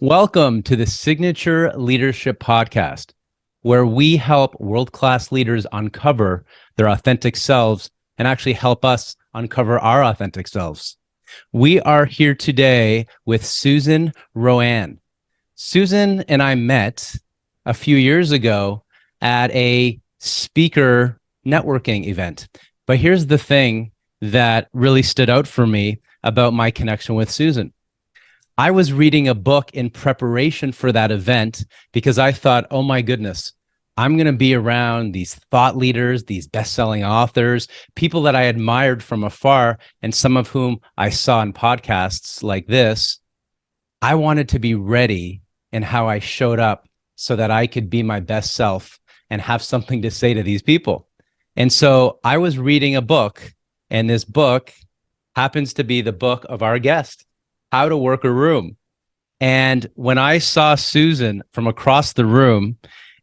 Welcome to the Signature Leadership Podcast, where we help world-class leaders uncover their authentic selves and actually help us uncover our authentic selves. We are here today with Susan RoAne. Susan and I met a few years ago at a speaker networking event. But here's the thing that really stood out for me about my connection with Susan. I was reading a book in preparation for that event because I thought, oh my goodness, I'm going to be around these thought leaders, these best-selling authors, people that I admired from afar, and some of whom I saw in podcasts like this. I wanted to be ready in how I showed up so that I could be my best self and have something to say to these people. And so I was reading a book, and this book happens to be the book of our guest, How to Work a Room. And when I saw Susan from across the room,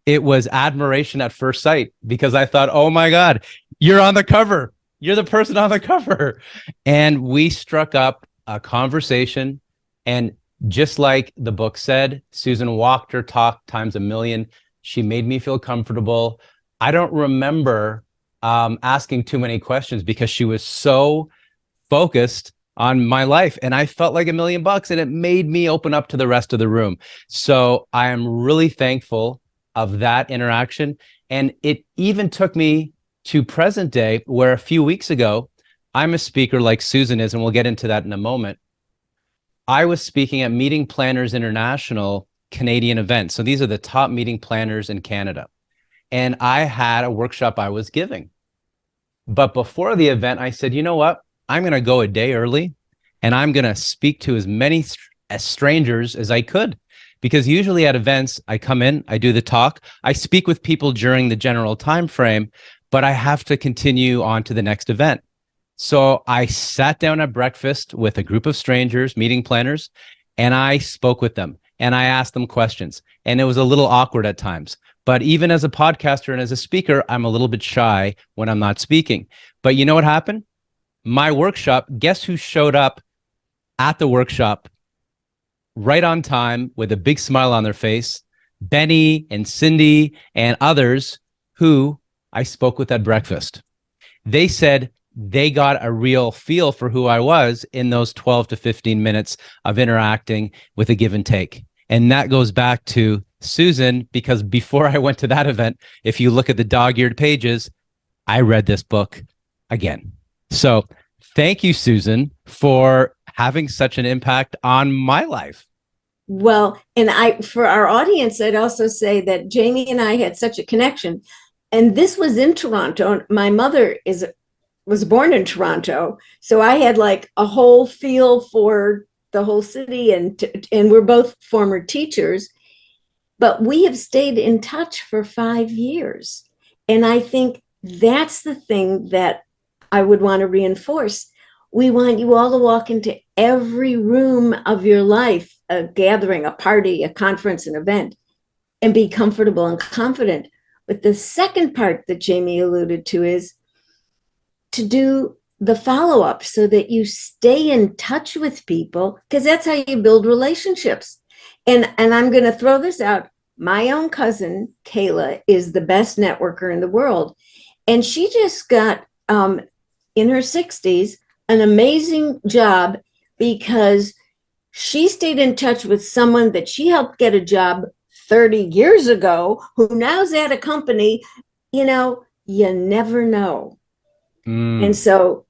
it was admiration at first sight because I thought, oh my God, you're on the cover. You're the person on the cover. And we struck up a conversation. And just like the book said, Susan walked her talk times a million. She made me feel comfortable. I don't remember asking too many questions because she was so focused on my life, and I felt like $1,000,000, and it made me open up to the rest of the room. So I am really thankful of that interaction. And it even took me to present day, where a few weeks ago, I'm a speaker like Susan is, and we'll get into that in a moment. I was speaking at Meeting Planners International Canadian event. So these are the top meeting planners in Canada. And I had a workshop I was giving. But before the event, I said, you know what? I'm going to go a day early and I'm going to speak to as many strangers as I could. Because usually at events, I come in, I do the talk, I speak with people during the general time frame, but I have to continue on to the next event. So I sat down at breakfast with a group of strangers, meeting planners, and I spoke with them and I asked them questions. And it was a little awkward at times. But even as a podcaster and as a speaker, I'm a little bit shy when I'm not speaking. But you know what happened? My workshop, guess who showed up at the workshop right on time with a big smile on their face? Benny and Cindy and others who I spoke with at breakfast. They said they got a real feel for who I was in those 12 to 15 minutes of interacting with a give and take. And that goes back to Susan, because before I went to that event, if you look at the dog-eared pages, I read this book again. So thank you, Susan, for having such an impact on my life. Well, and for our audience, I'd also say that Jamie and I had such a connection. And this was in Toronto. My mother was born in Toronto. So I had like a whole feel for the whole city, and we're both former teachers. But we have stayed in touch for 5 years. And I think that's the thing that I would want to reinforce. We want you all to walk into every room of your life, a gathering, a party, a conference, an event, and be comfortable and confident. But the second part that Jamie alluded to is to do the follow-up so that you stay in touch with people, because that's how you build relationships. And I'm going to throw this out. My own cousin, Kayla, is the best networker in the world. And she just got, in her 60s, an amazing job because she stayed in touch with someone that she helped get a job 30 years ago, who now's at a company. You never know. And so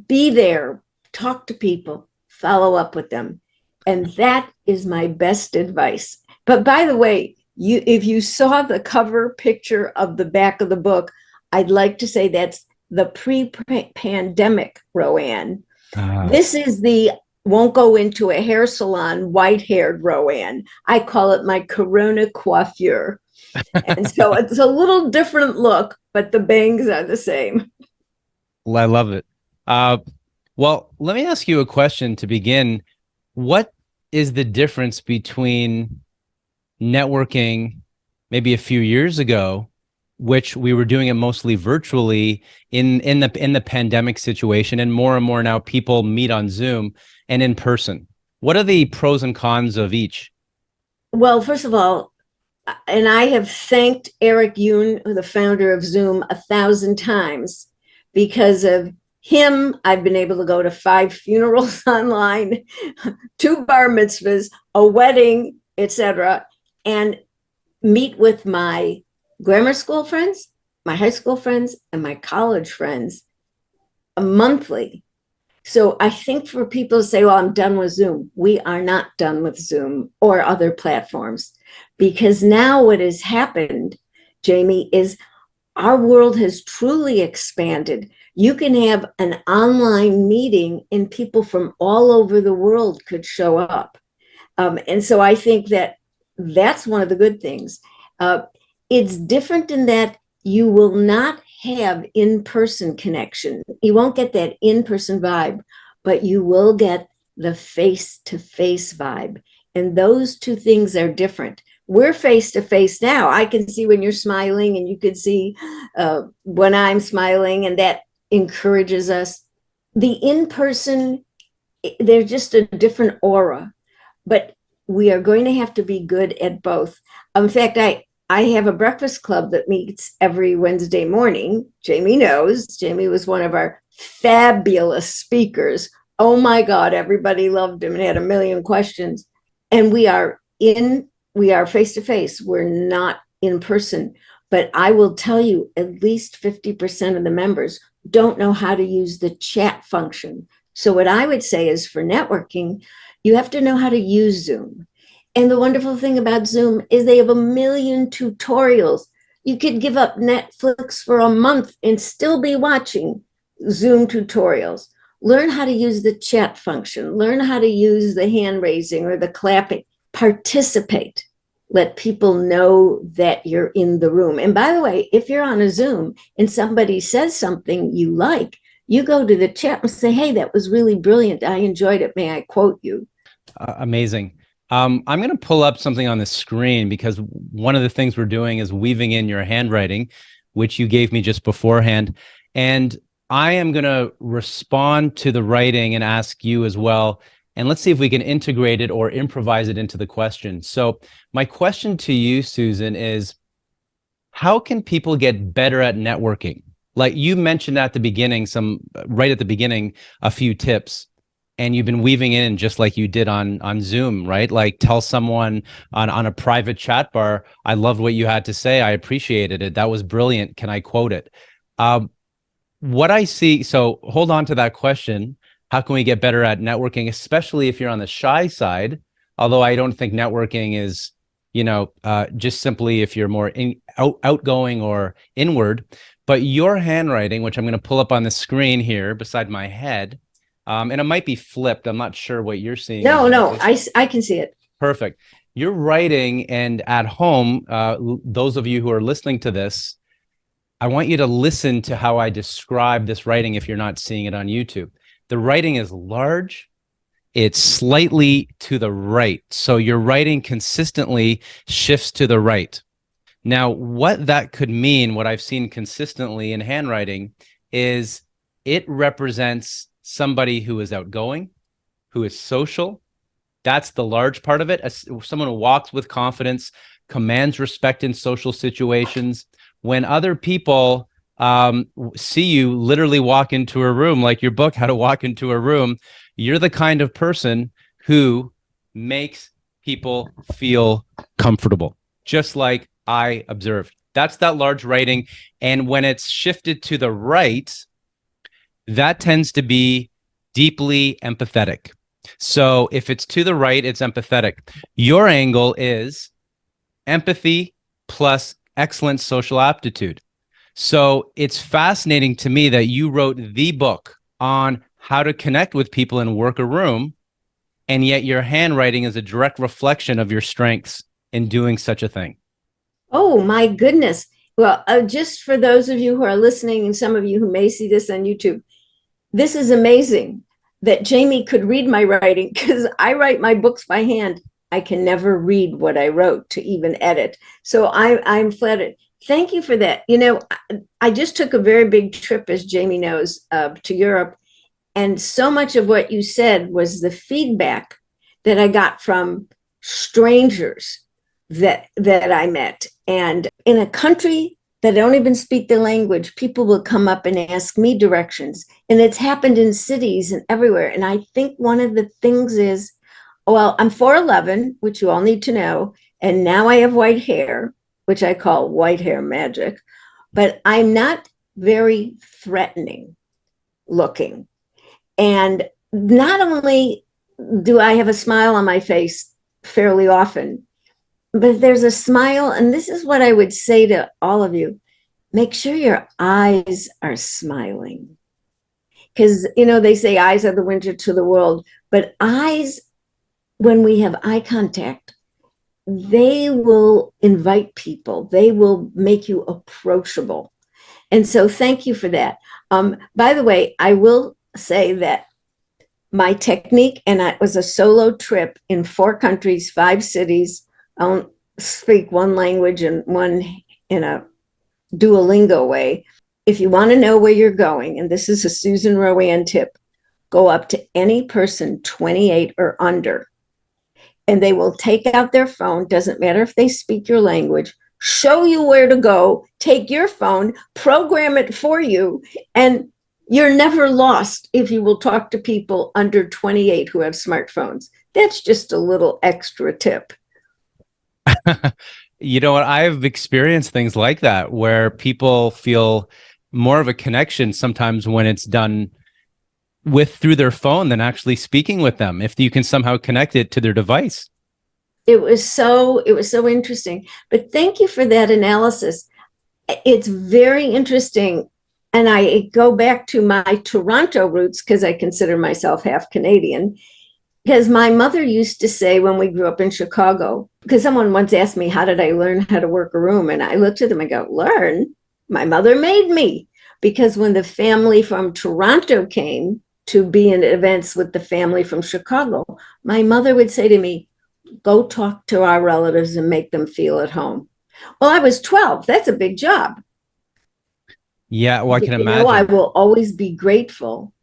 be there, talk to people, follow up with them. And that is my best advice. But by the way, if you saw the cover picture of the back of the book, I'd like to say that's the pre-pandemic RoAne. This is the won't go into a hair salon, white-haired RoAne. I call it my Corona coiffure. And so it's a little different look, but the bangs are the same. I love it. Well, let me ask you a question to begin. What is the difference between networking maybe a few years ago, which we were doing it mostly virtually in the pandemic situation, and more now people meet on Zoom, and in person? What are the pros and cons of each? Well, first of all, and I have thanked Eric Yoon, the founder of Zoom, 1,000 times. Because of him, I've been able to go to 5 funerals online, 2 bar mitzvahs, a wedding, etc., and meet with my grammar school friends, my high school friends, and my college friends monthly. So I think for people to say, well, I'm done with Zoom, we are not done with Zoom or other platforms. Because now what has happened, Jamie, is our world has truly expanded. You can have an online meeting and people from all over the world could show up. And so I think that that's one of the good things. Uh, it's different in that you will not have in-person connection. You won't get that in-person vibe, but you will get the face-to-face vibe. And those two things are different. We're face-to-face now. I can see when you're smiling, and you can see when I'm smiling, and that encourages us. The in-person, there's just a different aura, but we are going to have to be good at both. In fact, I have a breakfast club that meets every Wednesday morning. Jamie knows. Jamie was one of our fabulous speakers. Oh my God, everybody loved him and had a million questions. And we are face to face. We're not in person. But I will tell you, at least 50% of the members don't know how to use the chat function. So what I would say is, for networking, you have to know how to use Zoom. And the wonderful thing about Zoom is they have a million tutorials. You could give up Netflix for a month and still be watching Zoom tutorials. Learn how to use the chat function. Learn how to use the hand raising or the clapping. Participate. Let people know that you're in the room. And by the way, if you're on a Zoom and somebody says something you like, you go to the chat and say, hey, that was really brilliant. I enjoyed it. May I quote you? Amazing. I'm going to pull up something on the screen, because one of the things we're doing is weaving in your handwriting, which you gave me just beforehand. And I am going to respond to the writing and ask you as well. And let's see if we can integrate it or improvise it into the question. So my question to you, Susan, is how can people get better at networking? Like you mentioned at the beginning, right at the beginning, a few tips. And you've been weaving in just like you did on Zoom, right? Like tell someone on a private chat bar, I loved what you had to say. I appreciated it. That was brilliant. Can I quote it? What I see, so hold on to that question. How can we get better at networking, especially if you're on the shy side? Although I don't think networking is, just simply if you're more outgoing or inward. But your handwriting, which I'm going to pull up on the screen here beside my head, and it might be flipped. I'm not sure what you're seeing. No, I can see it. Perfect. You're writing, and at home, those of you who are listening to this, I want you to listen to how I describe this writing if you're not seeing it on YouTube. The writing is large. It's slightly to the right. So your writing consistently shifts to the right. Now, what that could mean, what I've seen consistently in handwriting, is it represents somebody who is outgoing, who is social. That's the large part of it. As someone who walks with confidence, commands respect in social situations. When other people see you literally walk into a room, like your book, How to Walk into a Room, you're the kind of person who makes people feel comfortable, just like I observed. That's that large writing. And when it's shifted to the right, that tends to be deeply empathetic. So if it's to the right, it's empathetic. Your angle is empathy plus excellent social aptitude. So it's fascinating to me that you wrote the book on how to connect with people and work a room, and yet your handwriting is a direct reflection of your strengths in doing such a thing. Oh, my goodness. Well, just for those of you who are listening, and some of you who may see this on YouTube, this is amazing that Jamie could read my writing, because I write my books by hand. I can never read what I wrote to even edit. So I'm flattered. Thank you for that. I just took a very big trip, as Jamie knows, to Europe. And so much of what you said was the feedback that I got from strangers that I met. And in a country that don't even speak the language, people will come up and ask me directions. And it's happened in cities and everywhere. And I think one of the things is, well, I'm 4'11", which you all need to know. And now I have white hair, which I call white hair magic. But I'm not very threatening looking. And not only do I have a smile on my face fairly often, but there's a smile, and this is what I would say to all of you. Make sure your eyes are smiling. Because, they say eyes are the window to the world, but eyes, when we have eye contact, they will invite people. They will make you approachable. And so thank you for that. By the way, I will say that my technique, and it was a solo trip in 4 countries, 5 cities. I don't speak one language and one in a Duolingo way. If you want to know where you're going, and this is a Susan RoAne tip, go up to any person 28 or under, and they will take out their phone, doesn't matter if they speak your language, show you where to go, take your phone, program it for you, and you're never lost if you will talk to people under 28 who have smartphones. That's just a little extra tip. You know what? I've experienced things like that where people feel more of a connection sometimes when it's done through their phone than actually speaking with them, if you can somehow connect it to their device. It was so interesting. But thank you for that analysis. It's very interesting. And I go back to my Toronto roots because I consider myself half Canadian. Because my mother used to say when we grew up in Chicago, because someone once asked me, how did I learn how to work a room? And I looked at them and go, learn? My mother made me. Because when the family from Toronto came to be in events with the family from Chicago, my mother would say to me, go talk to our relatives and make them feel at home. Well, I was 12. That's a big job. Yeah, well, I can imagine. I will always be grateful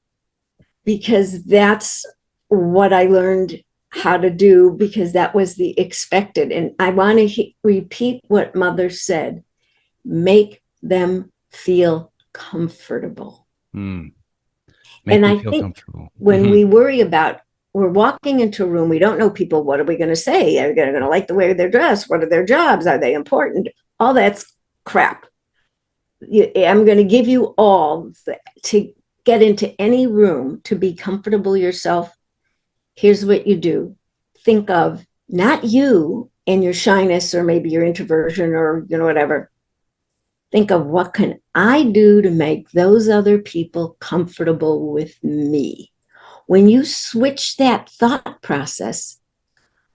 because that's what I learned how to do, because that was the expected. And I want to repeat what Mother said, make them feel comfortable. Make and them I feel think comfortable. When we worry about, we're walking into a room, we don't know people, what are we going to say? Are they going to like the way they're dressed? What are their jobs? Are they important? All that's crap. I'm going to give you all to get into any room, to be comfortable yourself. Here's what you do. Think of not you and your shyness or maybe your introversion or whatever. Think of what can I do to make those other people comfortable with me. When you switch that thought process,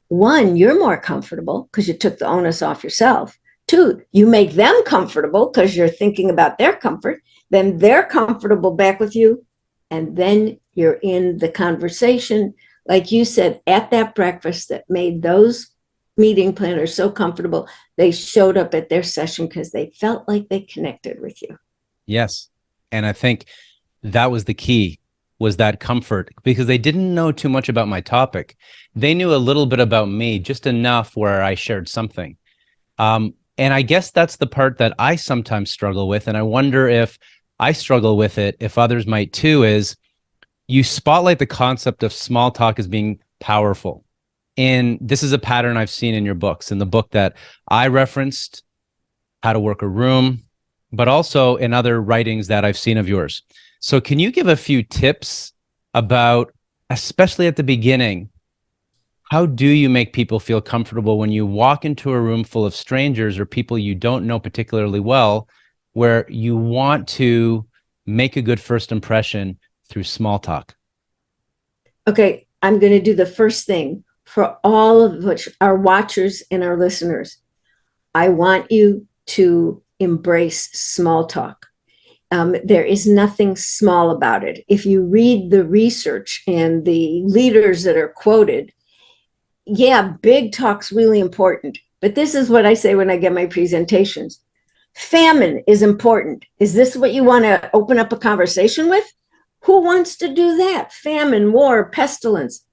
1, you're more comfortable because you took the onus off yourself. 2, you make them comfortable because you're thinking about their comfort. Then they're comfortable back with you. And then you're in the conversation, like you said, at that breakfast that made those meeting planners so comfortable. They showed up at their session because they felt like they connected with you. Yes. And I think that was the key, was that comfort, because they didn't know too much about my topic. They knew a little bit about me, just enough where I shared something. And I guess that's the part that I sometimes struggle with. And I wonder if I struggle with it, if others might too, is you spotlight the concept of small talk as being powerful. And this is a pattern I've seen in your books, in the book that I referenced, How to Work a Room, but also in other writings that I've seen of yours. So can you give a few tips about, especially at the beginning, how do you make people feel comfortable when you walk into a room full of strangers or people you don't know particularly well, where you want to make a good first impression through small talk? Okay, I'm going to do the first thing for all of which our watchers and our listeners. I want you to embrace small talk. There is nothing small about it. If you read the research and the leaders that are quoted, yeah, big talk's really important. But this is what I say when I get my presentations. Famine is important. Is this what you want to open up a conversation with? Who wants to do that? Famine, war, pestilence.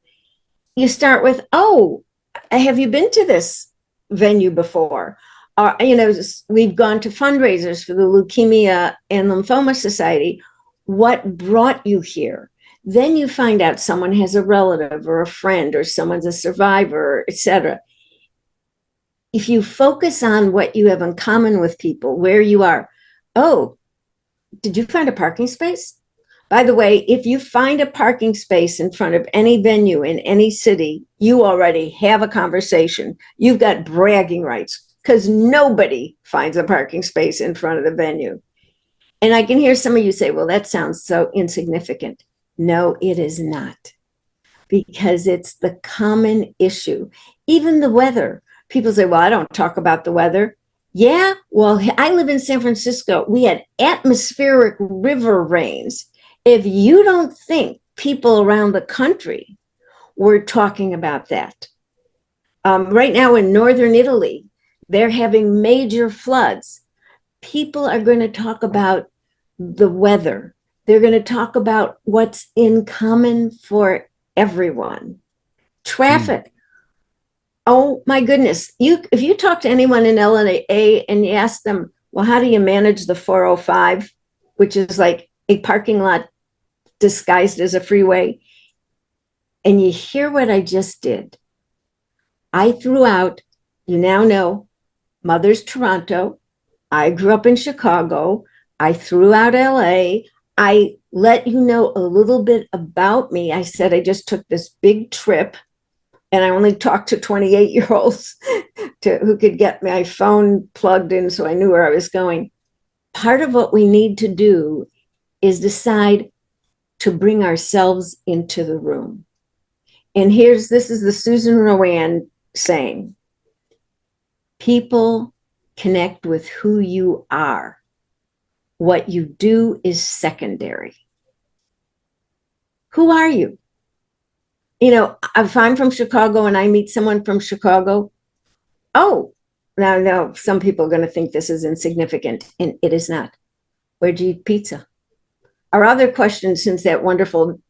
You start with, oh, have you been to this venue before? We've gone to fundraisers for the Leukemia and Lymphoma Society. What brought you here? Then you find out someone has a relative or a friend, or someone's a survivor, etc. If you focus on what you have in common with people, where you are, oh, did you find a parking space? By the way, if you find a parking space in front of any venue in any city, you already have a conversation. You've got bragging rights, because nobody finds a parking space in front of the venue. And I can hear some of you say, well, that sounds so insignificant. No, it is not, because it's the common issue. Even the weather. People say, well, I don't talk about the weather. Yeah, well, I live in San Francisco. We had atmospheric river rains. If you don't think people around the country were talking about that. Right now in northern Italy, they're having major floods. People are going to talk about the weather. They're going to talk about what's in common for everyone. Traffic. Oh my goodness. If you talk to anyone in LA and you ask them, well, how do you manage the 405, which is like a parking lot disguised as a freeway? And you hear what I just did. I threw out, you now know, mother's Toronto. I grew up in Chicago. I threw out LA. I let you know a little bit about me. I said I just took this big trip, and I only talked to 28-year-olds who could get my phone plugged in so I knew where I was going. Part of what we need to do is decide to bring ourselves into the room. And this is the Susan RoAne saying, people connect with who you are. What you do is secondary. Who are you? If I'm from Chicago and I meet someone from Chicago, oh, now some people are going to think this is insignificant, and it is not. Where'd you eat pizza? Our other question since that wonderful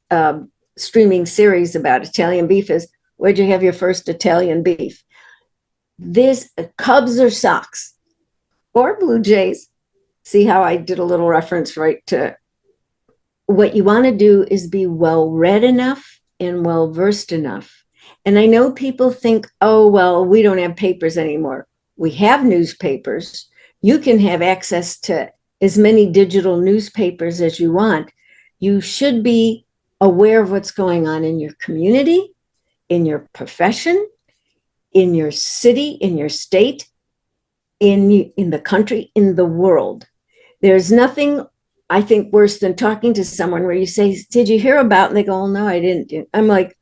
streaming series about Italian beef is, where'd you have your first Italian beef? This Cubs or Sox or Blue Jays. See how I did a little reference right to what you want to do is be well read enough and well versed enough. And I know people think, oh, well, we don't have papers anymore. We have newspapers. You can have access to as many digital newspapers as you want. You should be aware of what's going on in your community, in your profession, in your city, in your state, in the country, in the world. There's nothing, I think, worse than talking to someone where you say, did you hear about? And they go, oh, no, I didn't. I'm like,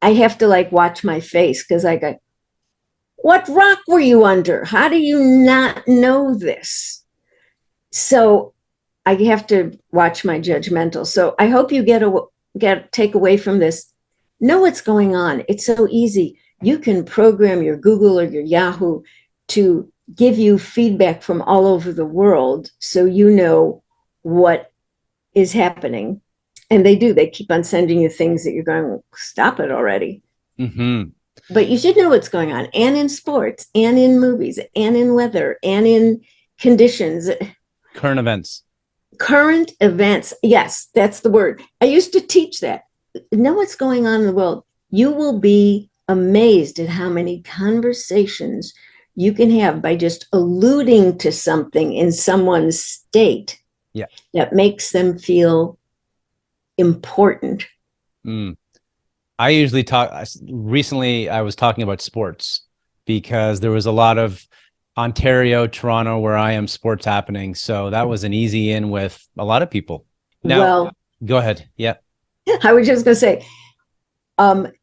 I have to watch my face, because I go, what rock were you under? How do you not know this? So I have to watch my judgmental. So I hope you take away from this. Know what's going on. It's so easy. You can program your Google or your Yahoo to give you feedback from all over the world, so you know what is happening. And they do. They keep on sending you things that you're going, stop it already. Mm-hmm. But you should know what's going on, and in sports, and in movies, and in weather, and in conditions. Current events. Current events. Yes, that's the word. I used to teach that. Know what's going on in the world. You will be amazed at how many conversations you can have by just alluding to something in someone's state that makes them feel important. I usually recently I was talking about sports, because there was a lot of Ontario, Toronto, where I am, sports happening. So that was an easy in with a lot of people. Now, go ahead. Yeah. I was just going to say,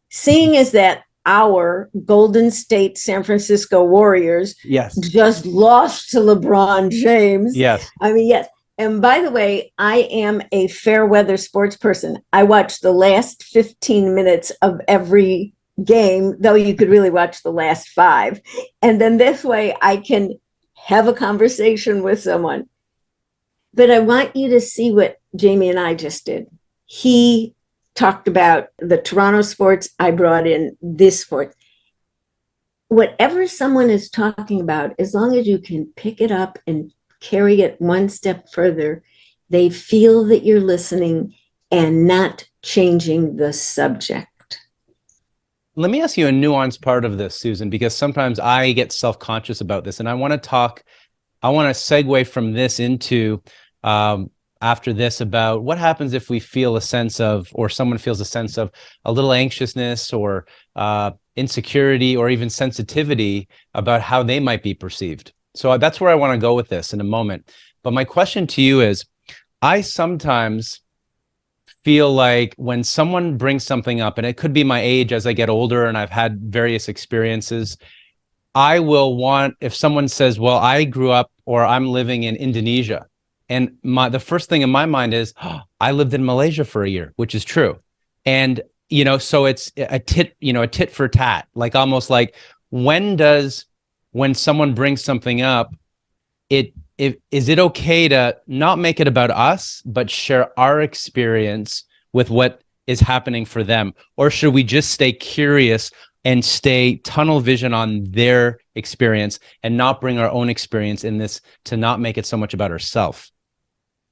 seeing as that our Golden State San Francisco Warriors just lost to LeBron James. Yes. I mean, yes. And by the way, I am a fair weather sports person. I watch the last 15 minutes of every game, though you could really watch the last 5. And then this way I can have a conversation with someone. But I want you to see what Jamie and I just did. He talked about the Toronto sports. I brought in this sport. whatever someone is talking about, as long as you can pick it up and carry it one step further, they feel that you're listening and not changing the subject. Let me ask you a nuanced part of this, Susan, because sometimes I get self-conscious about this, and I want to segue from this into after this about what happens if we feel a sense of, or someone feels a sense of a little anxiousness or insecurity or even sensitivity about how they might be perceived. So that's where I want to go with this in a moment. But my question to you is, I sometimes feel like when someone brings something up, and it could be my age as I get older and I've had various experiences, I will want, if someone says, well, I grew up or I'm living in Indonesia, and the first thing in my mind is, oh, I lived in Malaysia for a year, which is true. And, so it's a tit for tat, like almost like when someone brings something up, is it okay to not make it about us, but share our experience with what is happening for them? Or should we just stay curious and stay tunnel vision on their experience and not bring our own experience in this, to not make it so much about ourselves?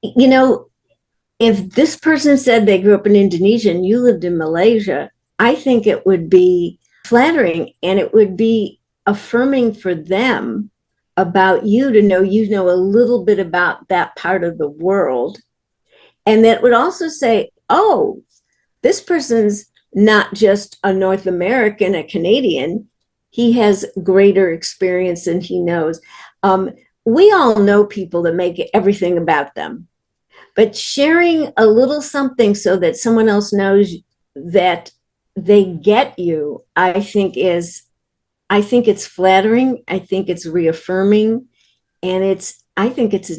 If this person said they grew up in Indonesia and you lived in Malaysia, I think it would be flattering and it would be affirming for them about you to know a little bit about that part of the world. And that would also say, oh, this person's not just a North American, a Canadian. He has greater experience than he knows. We all know people that make everything about them. But sharing a little something so that someone else knows that they get you, I think it's flattering. I think it's reaffirming, and I think it's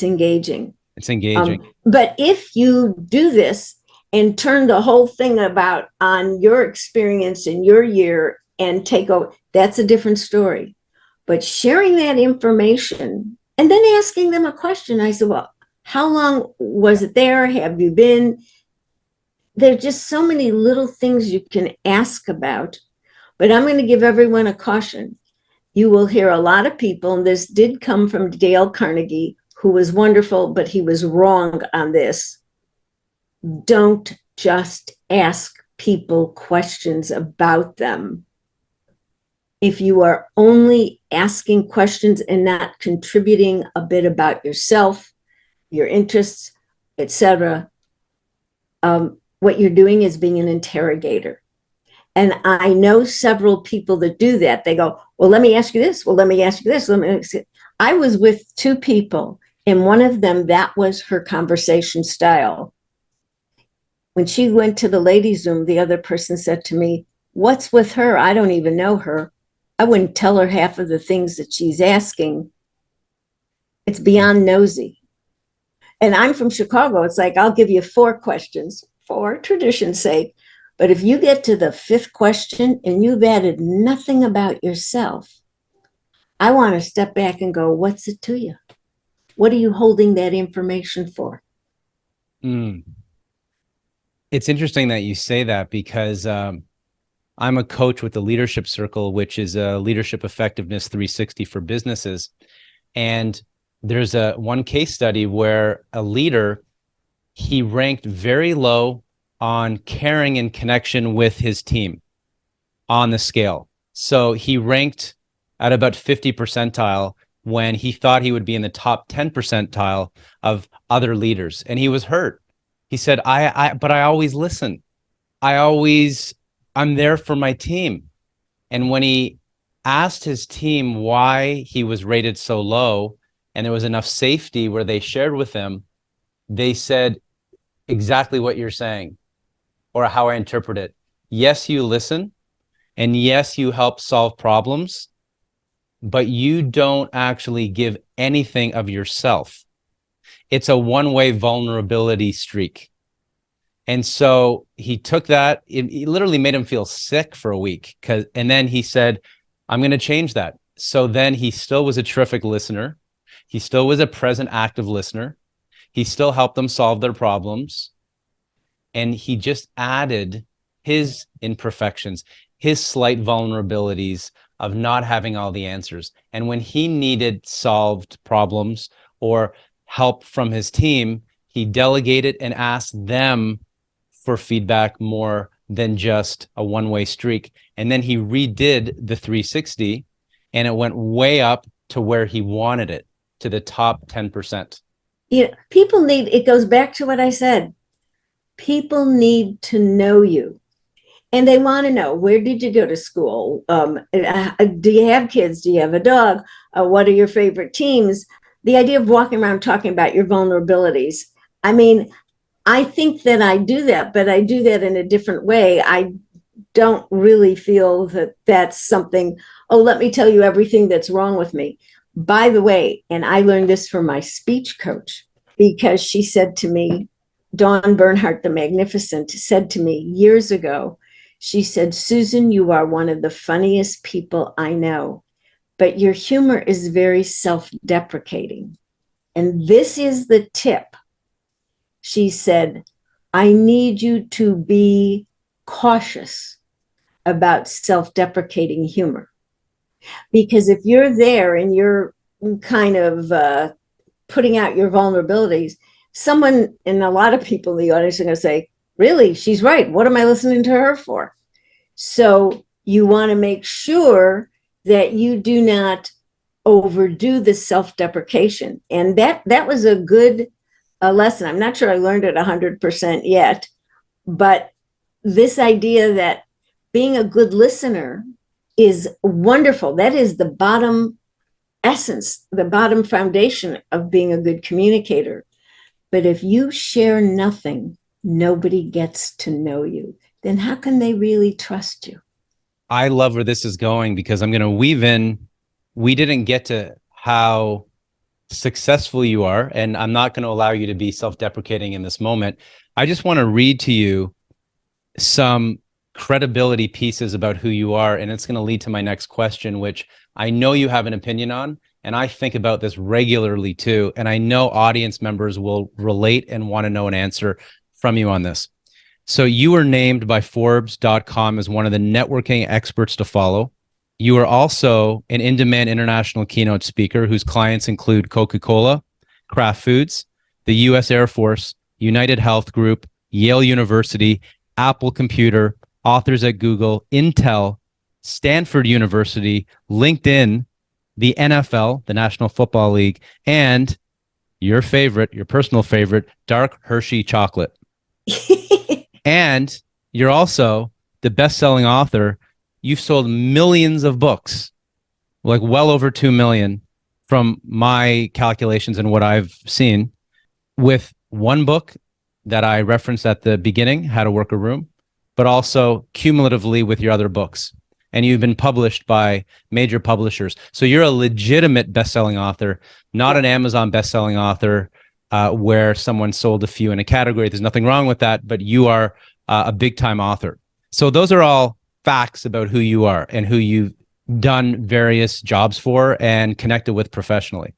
engaging. It's engaging. But if you do this and turn the whole thing about on your experience in your year and take over, that's a different story. But sharing that information and then asking them a question, I said, well, how long was it there? Have you been? There's just so many little things you can ask about. But I'm going to give everyone a caution. You will hear a lot of people, and this did come from Dale Carnegie, who was wonderful, but he was wrong on this. Don't just ask people questions about them. If you are only asking questions and not contributing a bit about yourself, your interests, etc., what you're doing is being an interrogator. And I know several people that do that. They go, well, let me ask you this. Well, let me ask you this. I was with two people, and one of them, that was her conversation style. When she went to the ladies' room, the other person said to me, what's with her? I don't even know her. I wouldn't tell her half of the things that she's asking. It's beyond nosy. And I'm from Chicago. It's like, I'll give you 4 questions for tradition's sake. But if you get to the 5th question and you've added nothing about yourself, I want to step back and go, what's it to you? What are you holding that information for? It's interesting that you say that, because I'm a coach with the Leadership Circle, which is a leadership effectiveness 360 for businesses. And there's one case study where a leader, he ranked very low on caring and connection with his team on the scale. So he ranked at about 50 percentile when he thought he would be in the top 10 percentile of other leaders. And he was hurt. He said, but I always listen. I'm there for my team. And when he asked his team why he was rated so low, and there was enough safety where they shared with him, they said exactly what you're saying, or how I interpret it. Yes, you listen, and yes, you help solve problems, but you don't actually give anything of yourself. It's a one-way vulnerability streak. And so he took that, it literally made him feel sick for a week, and then he said, I'm going to change that. So then he still was a terrific listener. He still was a present, active listener. He still helped them solve their problems. And he just added his imperfections, his slight vulnerabilities, of not having all the answers. And when he needed solved problems or help from his team, he delegated and asked them for feedback more than just a one-way streak. And then he redid the 360 and it went way up to where he wanted it, to the top 10%. People need, it goes back to what I said. People need to know you. And they want to know, where did you go to school? Do you have kids? Do you have a dog? What are your favorite teams? The idea of walking around talking about your vulnerabilities. I mean, I think that I do that, but I do that in a different way. I don't really feel that that's something, oh, let me tell you everything that's wrong with me. By the way, and I learned this from my speech coach, because she said to me, Dawn Bernhardt the Magnificent said to me years ago, she said, Susan, you are one of the funniest people I know, but your humor is very self-deprecating. And this is the tip. She said, I need you to be cautious about self-deprecating humor. Because if you're there and you're kind of putting out your vulnerabilities, someone, and a lot of people in the audience are going to say, really, she's right. What am I listening to her for? So you want to make sure that you do not overdo the self-deprecation. And that was a good lesson. I'm not sure I learned it 100% yet, but this idea that being a good listener is wonderful. That is the bottom essence, the bottom foundation of being a good communicator. But if you share nothing, nobody gets to know you. Then how can they really trust you? I love where this is going, because I'm going to weave in, we didn't get to how successful you are, and I'm not going to allow you to be self-deprecating in this moment. I just want to read to you some credibility pieces about who you are, and it's going to lead to my next question, which I know you have an opinion on, and I think about this regularly too, and I know audience members will relate and want to know an answer from you on this. So you were named by Forbes.com as one of the networking experts to follow. You are also an in-demand international keynote speaker whose clients include Coca-Cola, Kraft Foods, the U.S. Air Force, United Health Group, Yale University, Apple Computer, authors at Google, Intel, Stanford University, LinkedIn, the NFL, the National Football League, and your favorite, your personal favorite, Dark Hershey chocolate. And you're also the best-selling author. You've sold millions of books, like well over 2 million from my calculations and what I've seen, with one book that I referenced at the beginning, How to Work a Room, but also cumulatively with your other books. And you've been published by major publishers. So you're a legitimate best-selling author, not an Amazon best-selling author where someone sold a few in a category. There's nothing wrong with that, but you are a big-time author. So those are all facts about who you are and who you've done various jobs for and connected with professionally.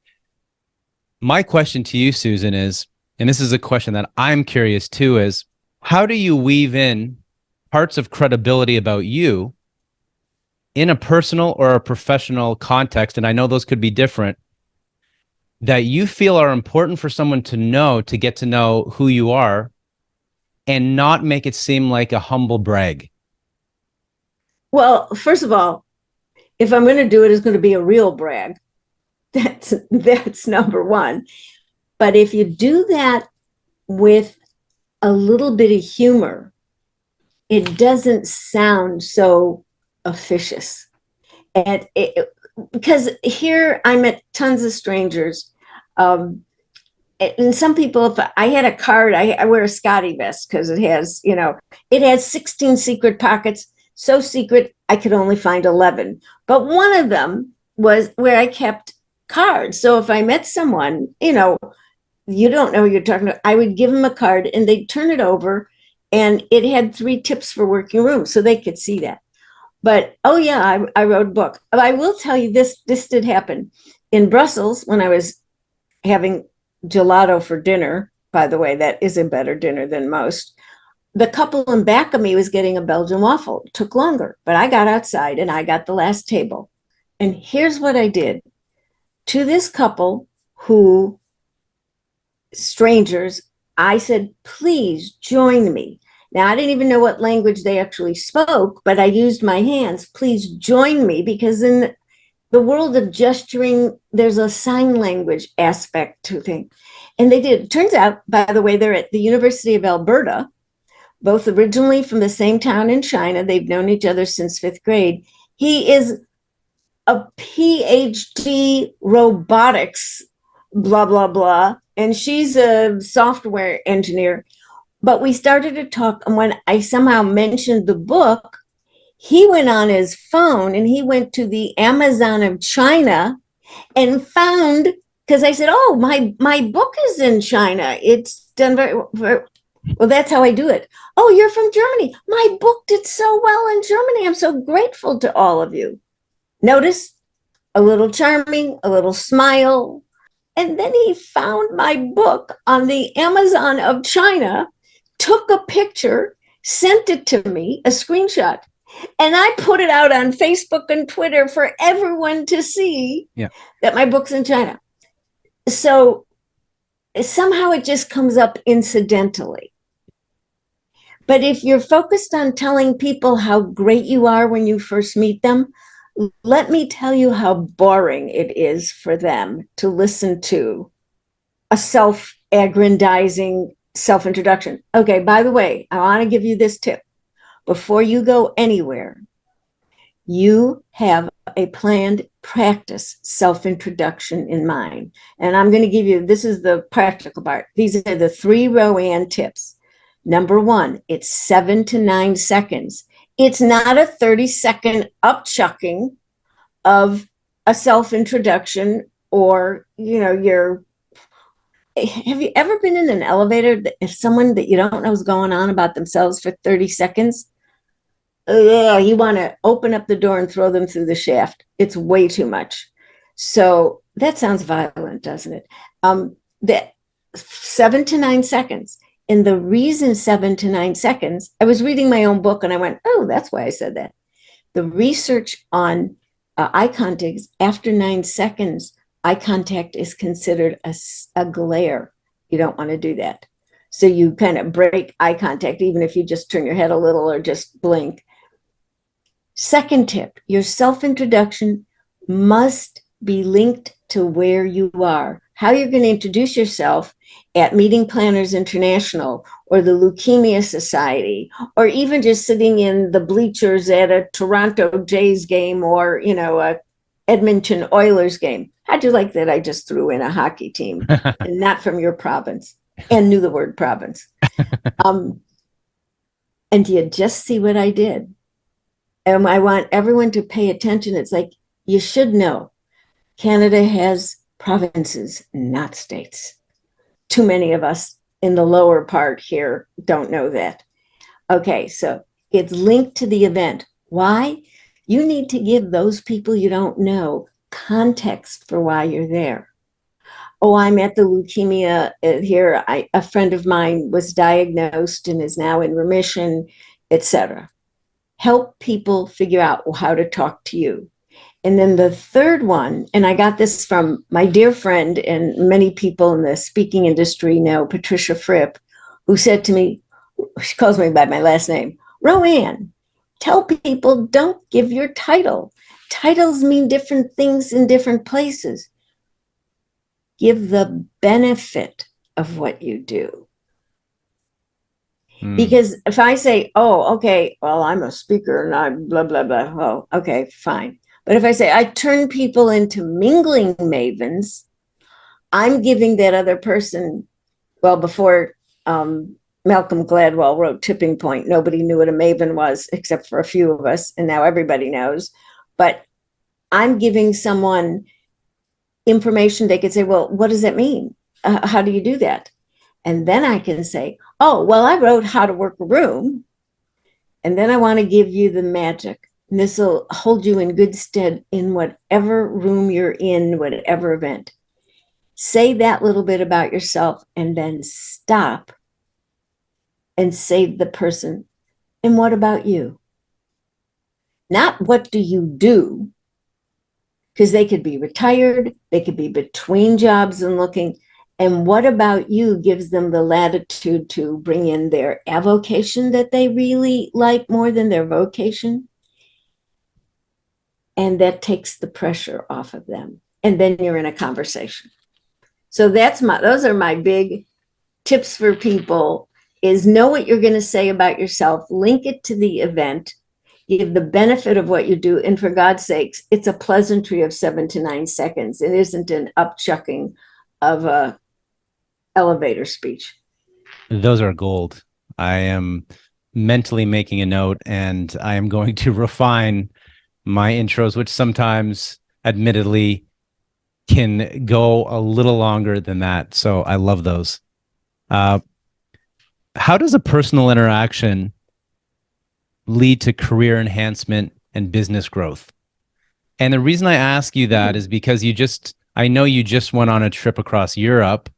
My question to you, Susan, is, and this is a question that I'm curious too, is how do you weave in parts of credibility about you in a personal or a professional context, and I know those could be different, that you feel are important for someone to know, to get to know who you are, and not make it seem like a humble brag? Well, first of all, if I'm going to do it, it's going to be a real brag. That's number one. But if you do that with a little bit of humor, it doesn't sound so officious. And because here I met tons of strangers. And some people, if I had a card, I wear a Scotty vest because it has, it has 16 secret pockets. So secret, I could only find 11. But one of them was where I kept cards. So if I met someone, you don't know who you're talking to, I would give them a card and they'd turn it over and it had 3 tips for working rooms so they could see that. But, oh yeah, I wrote a book. I will tell you this did happen. In Brussels, when I was having gelato for dinner, by the way, that is a better dinner than most. the couple in back of me was getting a Belgian waffle. It took longer, but I got outside and I got the last table. And here's what I did to this couple who, strangers, I said, please join me. Now, I didn't even know what language they actually spoke, but I used my hands. Please join me, because in the world of gesturing, there's a sign language aspect to things. And they did. It turns out, by the way, they're at the University of Alberta, both originally from the same town in China. They've known each other since 5th grade. He is a PhD robotics, blah, blah, blah. And she's a software engineer. But we started to talk. And when I somehow mentioned the book, he went on his phone and he went to the Amazon of China and found, because I said, oh, my book is in China. It's done very well. That's how I do it. Oh, you're from Germany. My book did so well in Germany. I'm so grateful to all of you. Notice a little charming, a little smile. And then he found my book on the Amazon of China, took a picture, sent it to me, a screenshot, and I put it out on Facebook and Twitter for everyone to see that my book's in China. So somehow it just comes up incidentally. But if you're focused on telling people how great you are when you first meet them, let me tell you how boring it is for them to listen to a self-aggrandizing self-introduction. Okay, by the way, I want to give you this tip. Before you go anywhere, you have a planned practice self-introduction in mind. And I'm going to give you, this is the practical part. These are the 3 RoAne tips. Number 1, it's 7 to 9 seconds. It's not a 30-second upchucking of a self-introduction, or, have you ever been in an elevator if someone that you don't know is going on about themselves for 30 seconds? You want to open up the door and throw them through the shaft. It's way too much. So that sounds violent, doesn't it? That 7 to 9 seconds. And the reason 7 to 9 seconds, I was reading my own book and I went, oh, that's why I said that. The research on eye contact is after 9 seconds, eye contact is considered a glare. You don't want to do that. So you kind of break eye contact, even if you just turn your head a little or just blink. Second tip, your self-introduction must be linked to where you are. How you're going to introduce yourself at Meeting Planners International or the Leukemia Society, or even just sitting in the bleachers at a Toronto Jays game or, a Edmonton Oilers game. How'd you like that? I just threw in a hockey team and not from your province, and knew the word province. And you just see what I did. And I want everyone to pay attention. It's like, you should know Canada has provinces, not states. Too many of us in the lower part here don't know that. Okay, so it's linked to the event. Why? You need to give those people you don't know context for why you're there. Oh, I'm at the leukemia here. A friend of mine was diagnosed and is now in remission, etc. Help people figure out how to talk to you. And then the third one, and I got this from my dear friend, and many people in the speaking industry know, Patricia Fripp, who said to me, she calls me by my last name, RoAne, tell people don't give your title. Titles mean different things in different places. Give the benefit of what you do. Because if I say, oh, okay, well, I'm a speaker and I blah, blah, blah. Oh, okay, fine. But if I say I turn people into mingling mavens, I'm giving that other person, well, before Malcolm Gladwell wrote Tipping Point, nobody knew what a maven was except for a few of us, and now everybody knows. But I'm giving someone information they could say, well, what does that mean? How do you do that? And then I can say, oh, well, I wrote How to Work a Room, and then I want to give you the magic. And this will hold you in good stead in whatever room you're in, whatever event. Say that little bit about yourself and then stop and say to the person, and what about you? Not what do you do? Because they could be retired, they could be between jobs and looking. And what about you gives them the latitude to bring in their avocation that they really like more than their vocation. And that takes the pressure off of them. And then you're in a conversation. So those are my big tips for people, is know what you're going to say about yourself, link it to the event, give the benefit of what you do. And for God's sakes, it's a pleasantry of 7 to 9 seconds. It isn't an upchucking of a elevator speech. Those are gold. I am mentally making a note, and I am going to refine my intros, which sometimes admittedly can go a little longer than that. So I love those. How does a personal interaction lead to career enhancement and business growth? And the reason I ask you that is because I know you just went on a trip across Europe,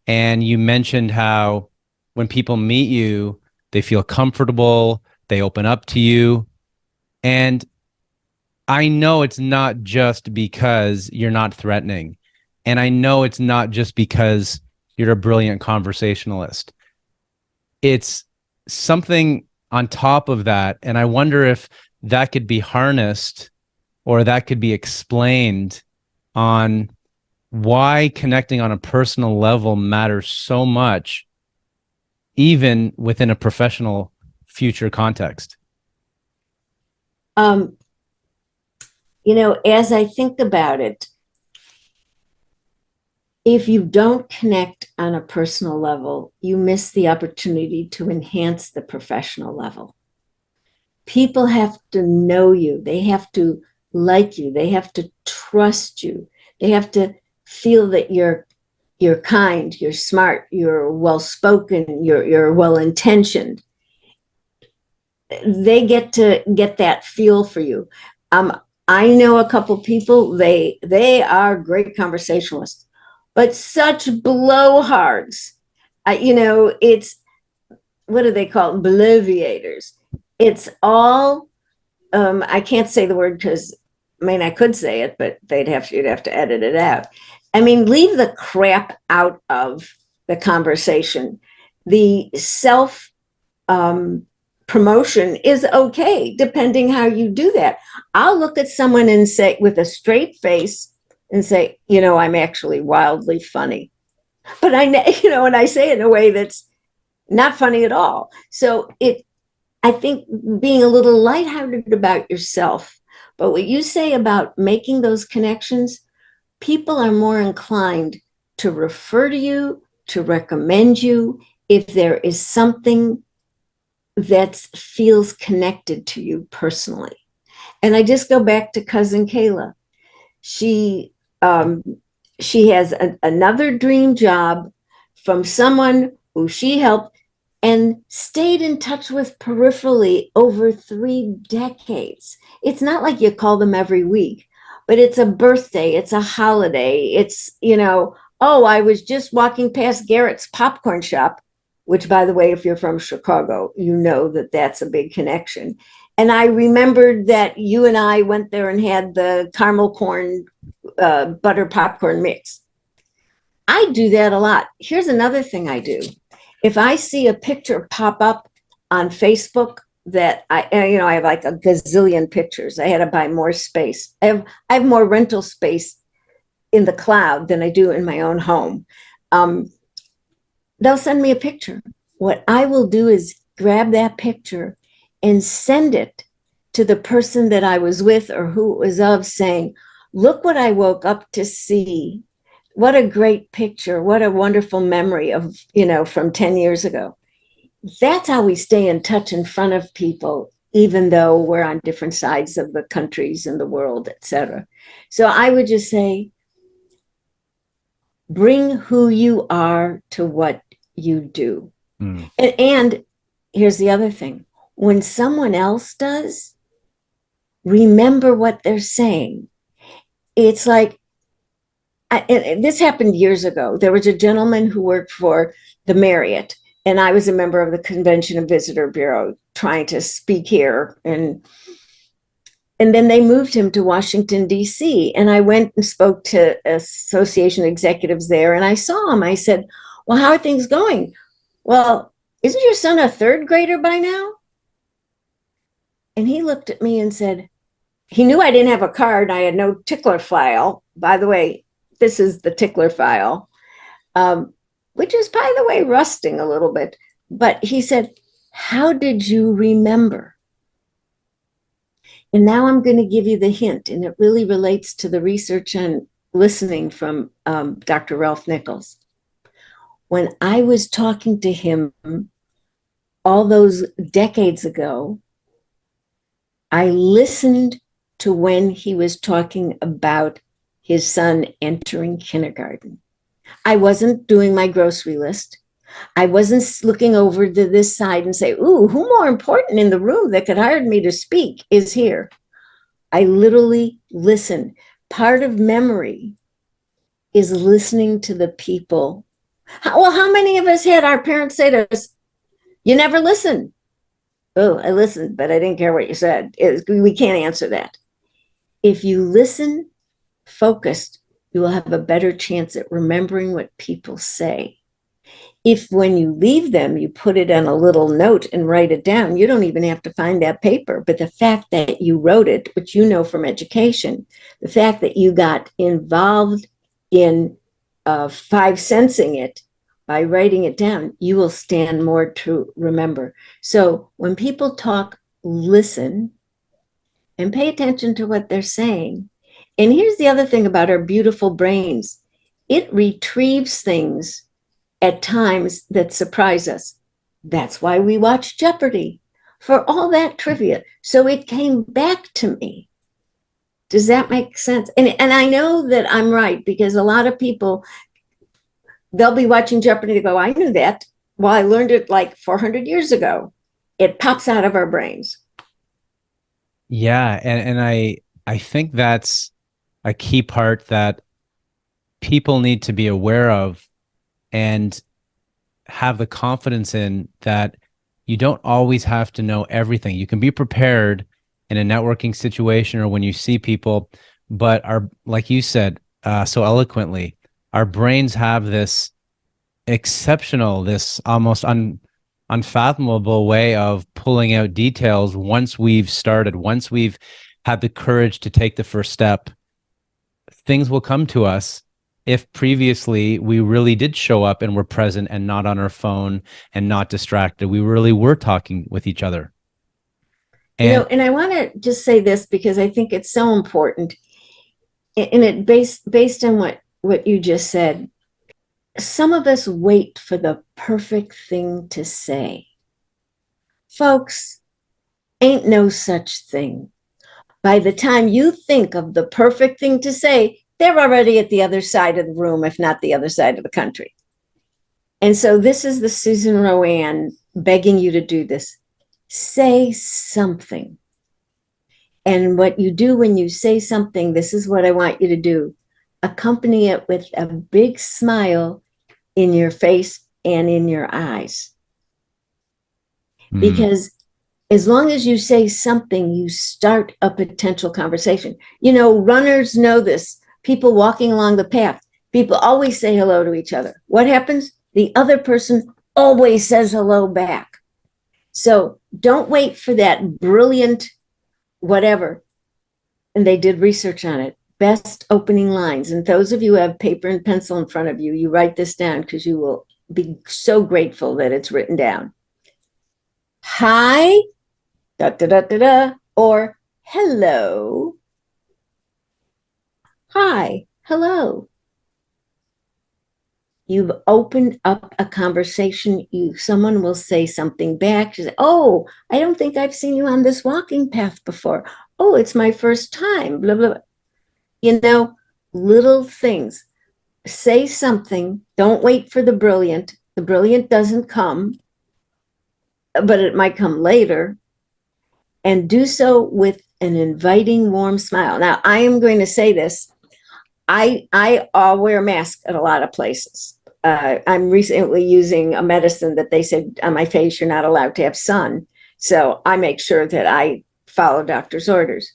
and you mentioned how when people meet you, they feel comfortable, they open up to you. And I know it's not just because you're not threatening. And I know it's not just because you're a brilliant conversationalist. It's something on top of that. And I wonder if that could be harnessed, or that could be explained on why connecting on a personal level matters so much, even within a professional future context. As I think about it, if you don't connect on a personal level, you miss the opportunity to enhance the professional level. People have to know you. They have to like you. They have to trust you. They have to feel that you're kind, you're smart, you're well-spoken, you're well-intentioned. They get to get that feel for you. I know a couple people, they are great conversationalists, but such blowhards. It's, what do they call them? Bloviators. It's all, I can't say the word because, I could say it, but you'd have to edit it out. Leave the crap out of the conversation. The self promotion is okay, depending how you do that. I'll look at someone and say, with a straight face, and say, I'm actually wildly funny. But and I say it in a way that's not funny at all. So I think being a little lighthearted about yourself, but what you say about making those connections, people are more inclined to refer to you, to recommend you, if there is something that feels connected to you personally. And I just go back to cousin Kayla. She has another dream job from someone who she helped and stayed in touch with peripherally over 3 decades. It's not like you call them every week, but it's a birthday, it's a holiday, it's, oh, I was just walking past Garrett's popcorn shop, which, by the way, if you're from Chicago, you know that that's a big connection. And I remembered that you and I went there and had the caramel corn butter popcorn mix. I do that a lot. Here's another thing I do. If I see a picture pop up on Facebook that I have like a gazillion pictures. I had to buy more space. I have more rental space in the cloud than I do in my own home. They'll send me a picture. What I will do is grab that picture and send it to the person that I was with or who it was of, saying, look what I woke up to see. What a great picture. What a wonderful memory of, from 10 years ago. That's how we stay in touch in front of people, even though we're on different sides of the countries and the world, et cetera. So I would just say, bring who you are to what you do. Mm. And here's the other thing. When someone else does, remember what they're saying. It's like, and this happened years ago. There was a gentleman who worked for the Marriott, and I was a member of the Convention and Visitor Bureau trying to speak here. And then they moved him to Washington, D.C. And I went and spoke to association executives there. And I saw him. I said, well, how are things going? Well, isn't your son a third grader by now? And he looked at me and said, he knew I didn't have a card. I had no tickler file. By the way, this is the tickler file, which is, by the way, rusting a little bit. But he said, how did you remember? And now I'm going to give you the hint, and it really relates to the research on listening from Dr. Ralph Nichols. When I was talking to him all those decades ago, I listened to when he was talking about his son entering kindergarten. I wasn't doing my grocery list. I wasn't looking over to this side and say, ooh, who more important in the room that could hire me to speak is here. I literally listened. Part of memory is listening to the people. Well, how many of us had our parents say to us, you never listened? Oh, I listened, but I didn't care what you said. We can't answer that. If you listen focused, you will have a better chance at remembering what people say. If when you leave them, you put it on a little note and write it down, you don't even have to find that paper. But the fact that you wrote it, which you know from education, the fact that you got involved in five sensing it by writing it down, you will stand more to remember. So when people talk, listen and pay attention to what they're saying. And here's the other thing about our beautiful brains. It retrieves things at times that surprise us. That's why we watch Jeopardy, for all that trivia. So it came back to me. Does that make sense? And I know that I'm right, because a lot of people, they'll be watching Jeopardy, they go, I knew that. Well, I learned it like 400 years ago. It pops out of our brains. Yeah, and I think that's a key part that people need to be aware of and have the confidence in, that you don't always have to know everything. You can be prepared in a networking situation or when you see people, but like you said so eloquently, our brains have this exceptional, this almost unfathomable way of pulling out details once we've started, once we've had the courage to take the first step. Things will come to us if previously we really did show up and were present and not on our phone and not distracted. We really were talking with each other. And I want to just say this because I think it's so important. And it based on what you just said, some of us wait for the perfect thing to say. Folks, ain't no such thing. By the time you think of the perfect thing to say, they're already at the other side of the room, if not the other side of the country. And so this is the Susan RoAne begging you to do this. Say something. And what you do when you say something, this is what I want you to do. Accompany it with a big smile in your face and in your eyes. Because as long as you say something, you start a potential conversation. You know, runners know this. People walking along the path, people always say hello to each other. What happens? The other person always says hello back. So don't wait for that brilliant whatever. And they did research on it. Best opening lines. And those of you who have paper and pencil in front of you, you write this down because you will be so grateful that it's written down. Hi, da da da da da, or hello. Hi, hello. You've opened up a conversation. Someone will say something back. Say, oh, I don't think I've seen you on this walking path before. Oh, it's my first time, blah, blah, blah. You know, little things. Say something. Don't wait for the brilliant. The brilliant doesn't come, but it might come later. And do so with an inviting, warm smile. Now, I am going to say this. I wear a mask at a lot of places. I'm recently using a medicine that they said on my face, you're not allowed to have sun. So I make sure that I follow doctor's orders.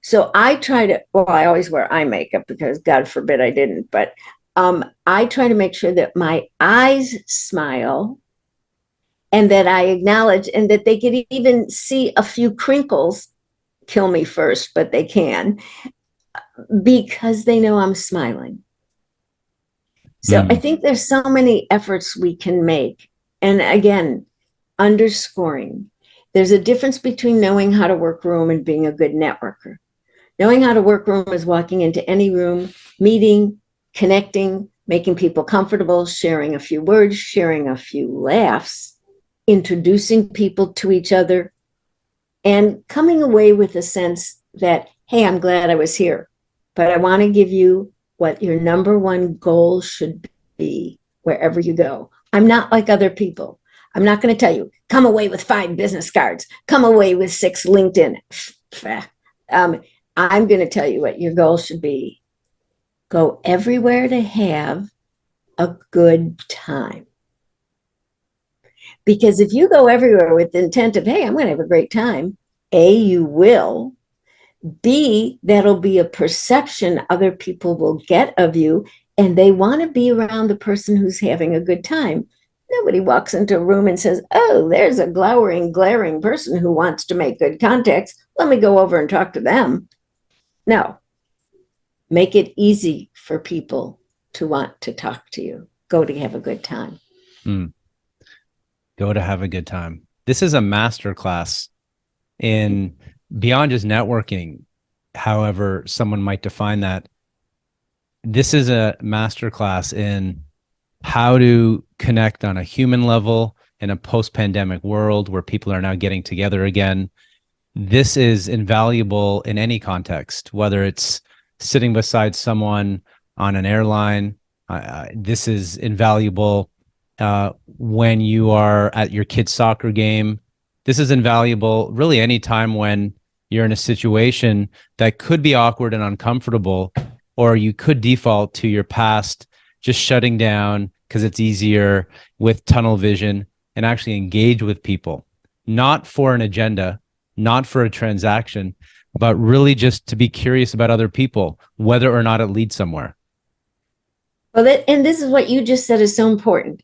So I try to, well, I always wear eye makeup because God forbid I didn't, but I try to make sure that my eyes smile and that I acknowledge and that they could even see a few crinkles, kill me first, but they can, because they know I'm smiling. So I think there's so many efforts we can make. And again, underscoring, there's a difference between knowing how to work room and being a good networker. Knowing how to work room is walking into any room, meeting, connecting, making people comfortable, sharing a few words, sharing a few laughs, introducing people to each other, and coming away with a sense that, hey, I'm glad I was here, but I want to give you what your number one goal should be wherever you go. I'm not like other people. I'm not going to tell you, come away with 5 business cards, come away with 6 LinkedIn. I'm going to tell you what your goal should be. Go everywhere to have a good time. Because if you go everywhere with the intent of, hey, I'm going to have a great time, A, you will. B, that'll be a perception other people will get of you, and they want to be around the person who's having a good time. Nobody walks into a room and says, oh, there's a glowering, glaring person who wants to make good contacts. Let me go over and talk to them. No. Make it easy for people to want to talk to you. Go to have a good time. Go to have a good time. This is a masterclass in beyond just networking, however someone might define that. This is a masterclass in how to connect on a human level in a post-pandemic world where people are now getting together again. This is invaluable in any context, whether it's sitting beside someone on an airline. This is invaluable when you are at your kid's soccer game. This is invaluable really anytime when you're in a situation that could be awkward and uncomfortable, or you could default to your past, just shutting down because it's easier with tunnel vision, and actually engage with people, not for an agenda, not for a transaction, but really just to be curious about other people, whether or not it leads somewhere. Well, and this is what you just said is so important.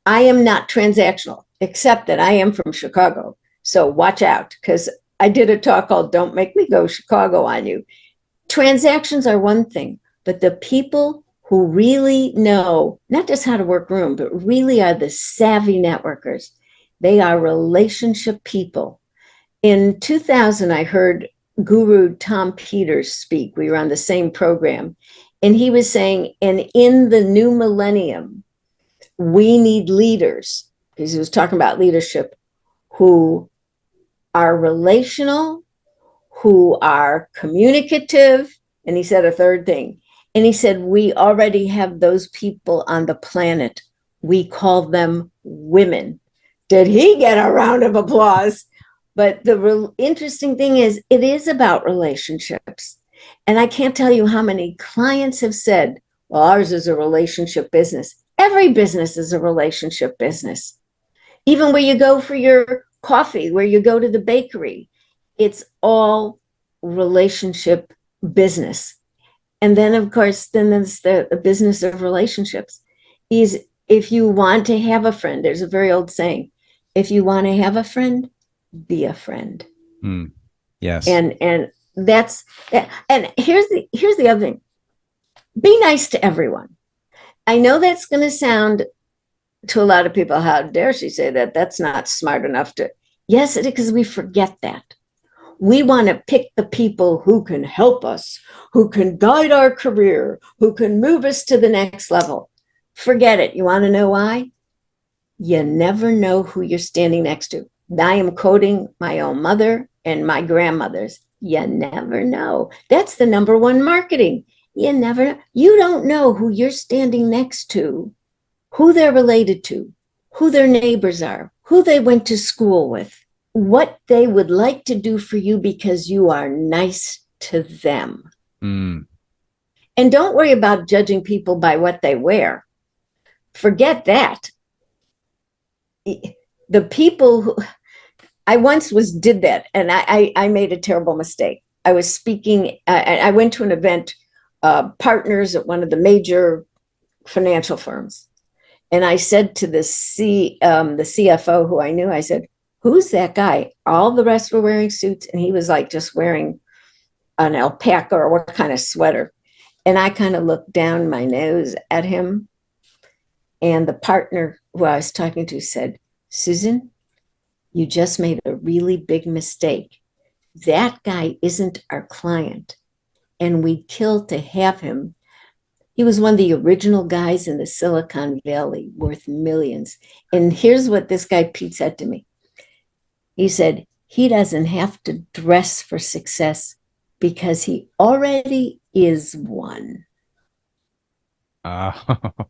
I am not transactional, except that I am from Chicago. So watch out, because I did a talk called Don't Make Me Go Chicago on you. Transactions are one thing, but the people who really know not just how to work room, but really are the savvy networkers. They are relationship people. In 2000, I heard Guru Tom Peters speak. We were on the same program. And he was saying, and in the new millennium, we need leaders, because he was talking about leadership, who are relational, who are communicative. And he said a third thing. And he said, we already have those people on the planet. We call them women. Did he get a round of applause? But the interesting thing is, it is about relationships. And I can't tell you how many clients have said, well, ours is a relationship business. Every business is a relationship business. Even where you go for your coffee, where you go to the bakery, it's all relationship business. And then, of course, then there's the business of relationships. If you want to have a friend, there's a very old saying, if you want to have a friend, be a friend. Yes. And that's that. And here's the other thing. Be nice to everyone. I know that's going to sound to a lot of people, how dare she say that? That's not smart enough to. Yes, it is, because we forget that. We want to pick the people who can help us, who can guide our career, who can move us to the next level. Forget it. You want to know why? You never know who you're standing next to. I am quoting my own mother and my grandmother's. You never know. That's the number one marketing. You never know. You don't know who you're standing next to, who they're related to, who their neighbors are, who they went to school with, what they would like to do for you because you are nice to them. And don't worry about judging people by what they wear. forget that. The people who I once did that, and I made a terrible mistake. I was speaking. I went to an event, partners at one of the major financial firms, and I said to the CFO who I knew, I said, "Who's that guy?" All the rest were wearing suits, and he was like just wearing an alpaca or what kind of sweater. And I kind of looked down my nose at him, and the partner who I was talking to said, "Susan, you just made a really big mistake. That guy isn't our client, and we'd kill to have him. He was one of the original guys in the Silicon Valley, worth millions." And here's what this guy, Pete, said to me. He said, "He doesn't have to dress for success because he already is one."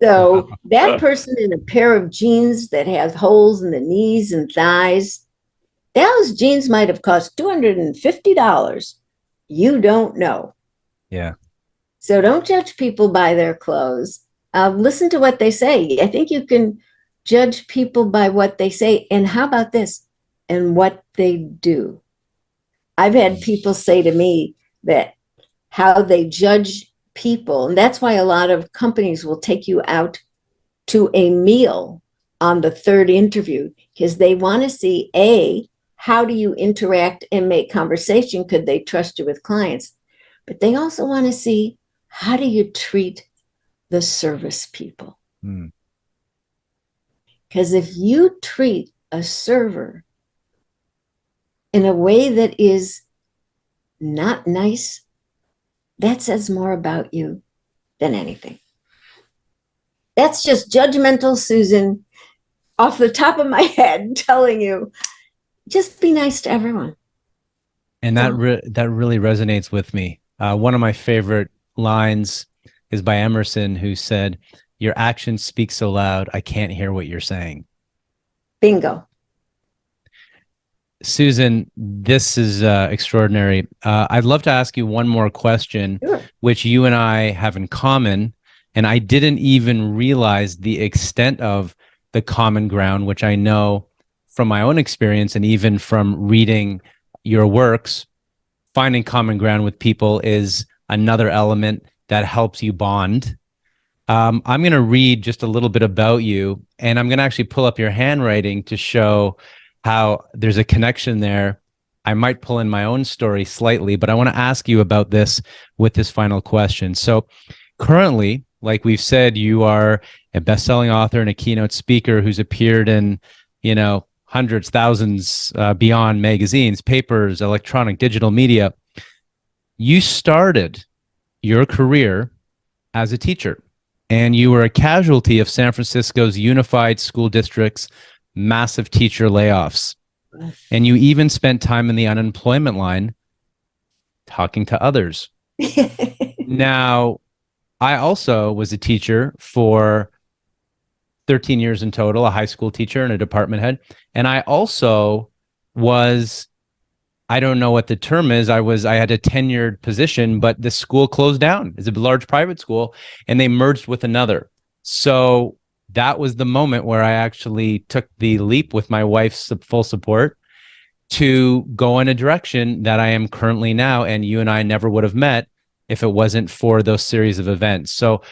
So that person in a pair of jeans that has holes in the knees and thighs, those jeans might have cost $250. You don't know. Yeah. So don't judge people by their clothes. Listen to what they say. I think you can judge people by what they say. And how about this? And what they do. I've had people say to me that how they judge people, and that's why a lot of companies will take you out to a meal on the third interview, because they want to see, A, how do you interact and make conversation? Could they trust you with clients? But they also want to see, how do you treat the service people? Because if you treat a server in a way that is not nice, that says more about you than anything. That's just judgmental Susan off the top of my head telling you, just be nice to everyone. And that really resonates with me. One of my favorite lines is by Emerson, who said, "Your actions speak so loud, I can't hear what you're saying." Bingo. Susan, this is extraordinary. I'd love to ask you one more question, Sure. which you and I have in common. And I didn't even realize the extent of the common ground, which I know from my own experience and even from reading your works. Finding common ground with people is another element that helps you bond. I'm going to read just a little bit about you, and I'm going to actually pull up your handwriting to show how there's a connection there. I might pull in my own story slightly, but I want to ask you about this with this final question. So currently, like we've said, you are a best-selling author and a keynote speaker who's appeared in, hundreds, thousands, beyond magazines, papers, electronic, digital media. You started your career as a teacher, and you were a casualty of San Francisco's Unified School District's massive teacher layoffs. And you even spent time in the unemployment line talking to others. Now, I also was a teacher for 13 years in total, a high school teacher and a department head. And I also was, I don't know what the term is. I had a tenured position, but the school closed down. It's a large private school, and they merged with another. So that was the moment where I actually took the leap with my wife's full support to go in a direction that I am currently now. And you and I never would have met if it wasn't for those series of events. So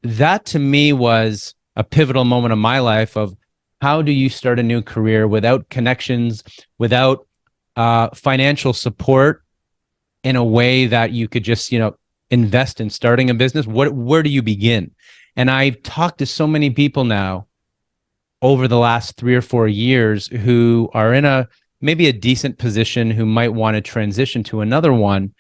that to me was a pivotal moment of my life of how do you start a new career without connections, without financial support in a way that you could just, invest in starting a business. Where do you begin? And I've talked to so many people now over the last 3 or 4 years who are in maybe a decent position, who might want to transition to another one,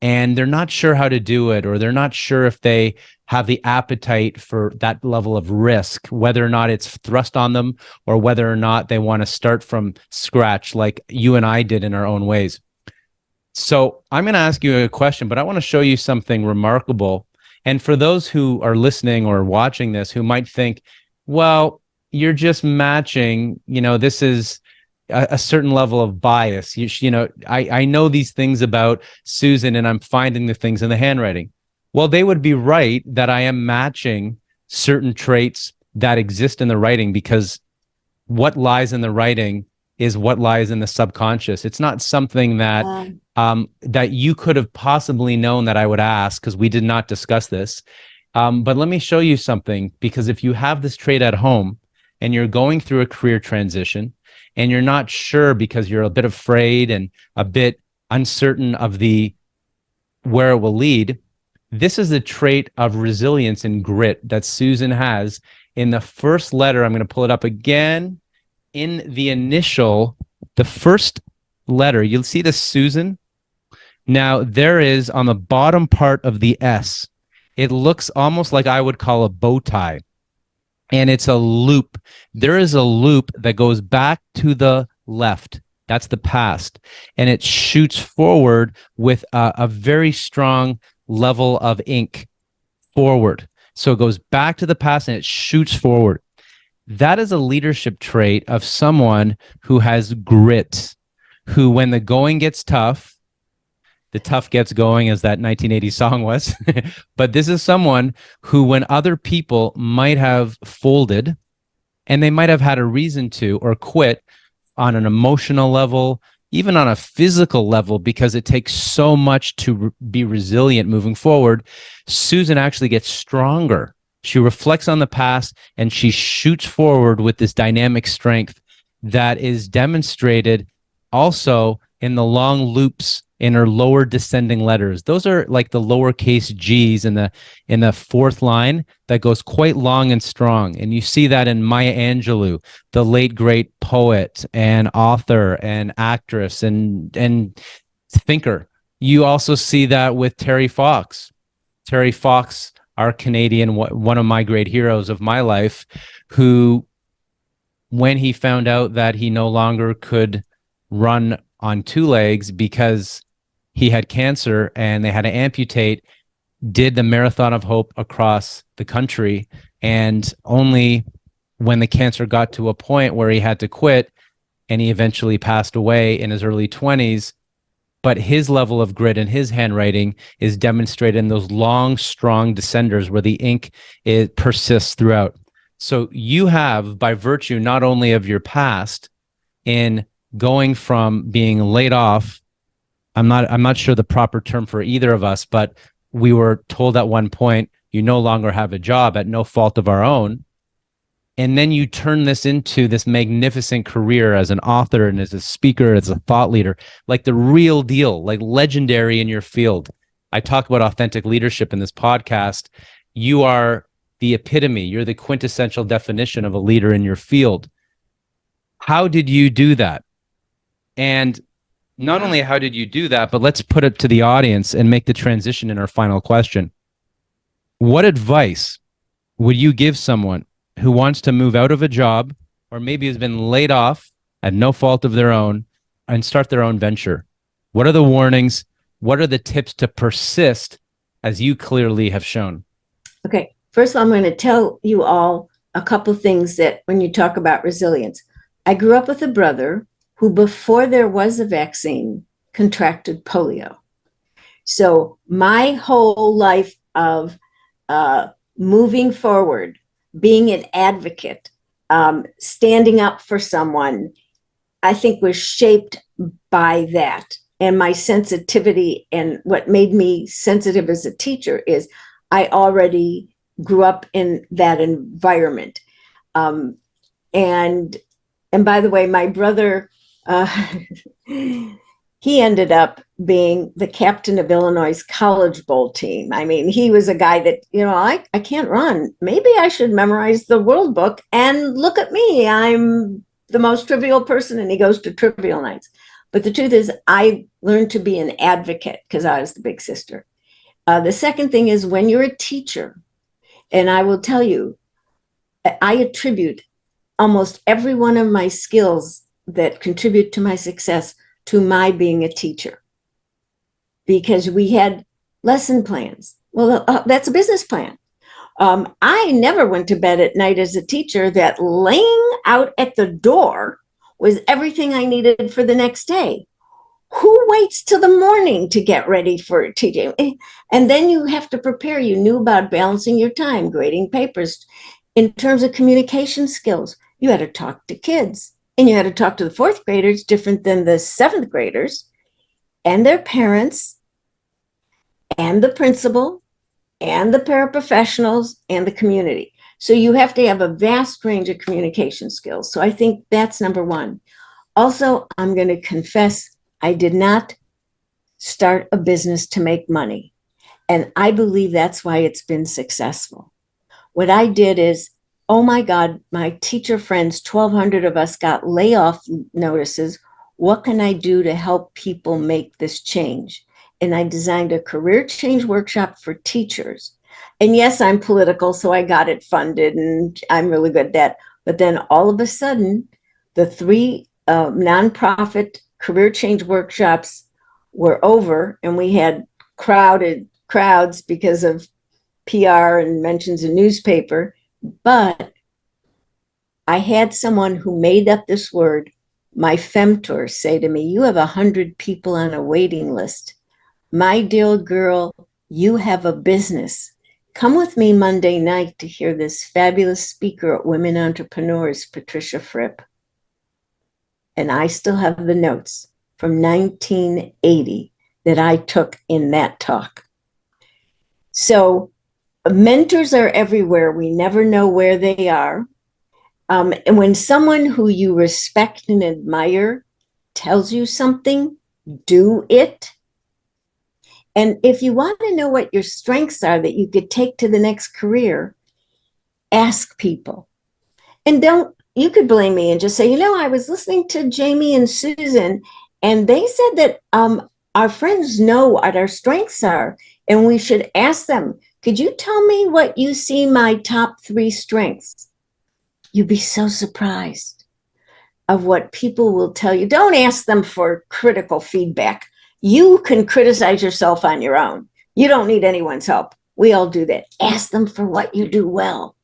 and they're not sure how to do it, or they're not sure if they have the appetite for that level of risk, whether or not it's thrust on them, or whether or not they want to start from scratch like you and I did in our own ways. So I'm going to ask you a question, but I want to show you something remarkable. And for those who are listening or watching this, who might think, well, you're just matching, this is a certain level of bias. I know these things about Susan, and I'm finding the things in the handwriting. Well, they would be right that I am matching certain traits that exist in the writing, because what lies in the writing is what lies in the subconscious. It's not something that that you could have possibly known that I would ask, because we did not discuss this. But let me show you something, because if you have this trait at home and you're going through a career transition and you're not sure because you're a bit afraid and a bit uncertain of the where it will lead, this is a trait of resilience and grit that Susan has in the first letter. I'm going to pull it up again. In the first letter, you'll see the Susan. Now, there is on the bottom part of the S, it looks almost like I would call a bow tie. And it's a loop. There is a loop that goes back to the left. That's the past. And it shoots forward with a very strong level of ink forward. So it goes back to the past and it shoots forward. That is a leadership trait of someone who has grit, who, when the going gets tough, the tough gets going, as that 1980 song was. But this is someone who, when other people might have folded and they might have had a reason to, or quit on an emotional level, even on a physical level, because it takes so much to be resilient moving forward, Susan actually gets stronger. She reflects on the past and she shoots forward with this dynamic strength that is demonstrated also in the long loops in her lower descending letters. Those are like the lowercase g's in the fourth line that goes quite long and strong. And you see that in Maya Angelou, the late great poet and author and actress and thinker. You also see that with Terry Fox. Terry Fox, our Canadian, one of my great heroes of my life, who, when he found out that he no longer could run on two legs because he had cancer and they had to amputate, did the Marathon of Hope across the country. And only when the cancer got to a point where he had to quit, and he eventually passed away in his early 20s. But his level of grit and his handwriting is demonstrated in those long, strong descenders where the ink persists throughout. So you have, by virtue not only of your past in going from being laid off, I'm not sure the proper term for either of us, but we were told at one point, you no longer have a job at no fault of our own. And then you turn this into this magnificent career as an author and as a speaker, as a thought leader, like the real deal, like legendary in your field. I talk about authentic leadership in this podcast. You are the epitome. You're the quintessential definition of a leader in your field. How did you do that? And not only how did you do that, but let's put it to the audience and make the transition in our final question. What advice would you give someone who wants to move out of a job, or maybe has been laid off at no fault of their own, and start their own venture? What are the warnings? What are the tips to persist, as you clearly have shown? Okay. First of all, I'm going to tell you all a couple things that when you talk about resilience. I grew up with a brother who, before there was a vaccine, contracted polio. So my whole life of moving forward, being an advocate, standing up for someone, I think was shaped by that. And my sensitivity, and what made me sensitive as a teacher, is I already grew up in that environment. And by the way, my brother, he ended up being the captain of Illinois' College Bowl team. I mean, he was a guy that, I can't run. Maybe I should memorize the World Book, and look at me. I'm the most trivial person, and he goes to trivial nights. But the truth is, I learned to be an advocate because I was the big sister. The second thing is, when you're a teacher, and I will tell you, I attribute almost every one of my skills that contribute to my success to my being a teacher, because we had lesson plans. Well, that's a business plan. I never went to bed at night as a teacher that laying out at the door was everything I needed for the next day. Who waits till the morning to get ready for teaching? And then you have to prepare. You knew about balancing your time, grading papers. In terms of communication skills, you had to talk to kids, and you had to talk to the fourth graders different than the seventh graders and their parents and the principal and the paraprofessionals and the community. So you have to have a vast range of communication skills. So I think that's number one. Also, I'm going to confess, I did not start a business to make money. And I believe that's why it's been successful. What I did is, oh my God, my teacher friends, 1,200 of us got layoff notices. What can I do to help people make this change? And I designed a career change workshop for teachers. And yes, I'm political, so I got it funded and I'm really good at that. But then all of a sudden, the 3 nonprofit career change workshops were over, and we had crowded crowds because of PR and mentions in newspaper. But I had someone who made up this word, my femtor, say to me, "You have 100 people on a waiting list. My dear girl, you have a business. Come with me Monday night to hear this fabulous speaker at Women Entrepreneurs, Patricia Fripp." And I still have the notes from 1980 that I took in that talk. So mentors are everywhere. We never know where they are. And when someone who you respect and admire tells you something, do it. And if you want to know what your strengths are that you could take to the next career, ask people. And you could blame me and just say, I was listening to Jamie and Susan, and they said that our friends know what our strengths are, and we should ask them, could you tell me what you see my top 3 strengths? You'd be so surprised of what people will tell you. Don't ask them for critical feedback. You can criticize yourself on your own. You don't need anyone's help. We all do that. Ask them for what you do well,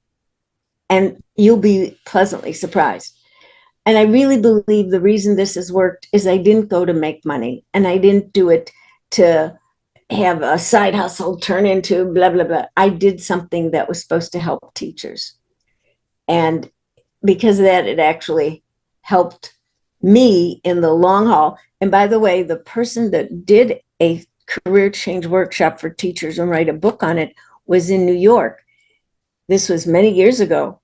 and you'll be pleasantly surprised. And I really believe the reason this has worked is I didn't go to make money, and I didn't do it to have a side hustle turn into blah, blah, blah. I did something that was supposed to help teachers. And because of that, it actually helped me in the long haul. And by the way, the person that did a career change workshop for teachers and write a book on it was in New York. This was many years ago.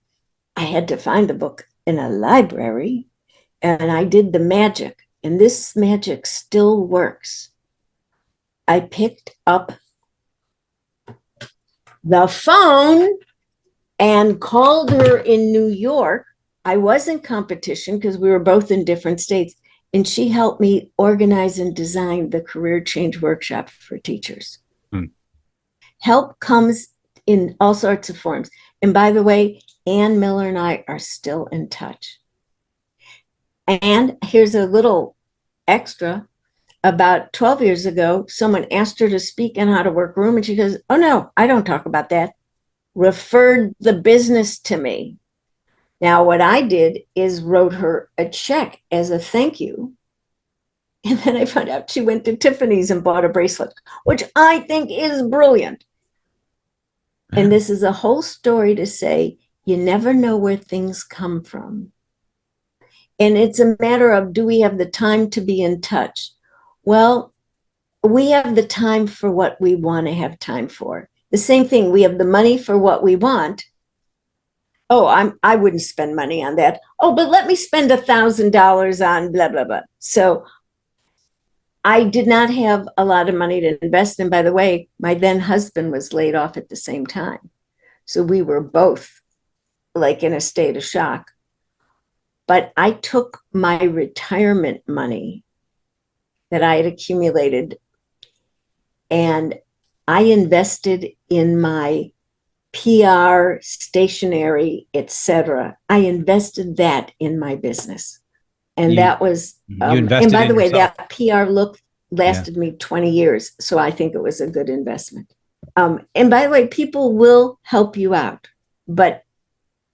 I had to find the book in a library, and I did the magic. And this magic still works. I picked up the phone and called her in New York. I was in competition because we were both in different states, and she helped me organize and design the career change workshop for teachers. Help comes in all sorts of forms. And by the way, Ann Miller and I are still in touch. And here's a little extra. About 12 years ago, someone asked her to speak on how to work a room, and she goes, "Oh no, I don't talk about that." Referred the business to me. Now, what I did is wrote her a check as a thank you. And then I found out she went to Tiffany's and bought a bracelet, which I think is brilliant. And this is a whole story to say, you never know where things come from. And it's a matter of, do we have the time to be in touch? Well, we have the time for what we want to have time for. The same thing, we have the money for what we want. Oh, I wouldn't spend money on that. Oh, but let me spend $1,000 on blah, blah, blah. So I did not have a lot of money to invest in. By the way, my then husband was laid off at the same time. So we were both like in a state of shock. But I took my retirement money that I had accumulated, and I invested in my PR, stationery, etc. I invested that in my business. And that was, and by the way, yourself. That PR look lasted me 20 years. So I think it was a good investment. And by the way, people will help you out. But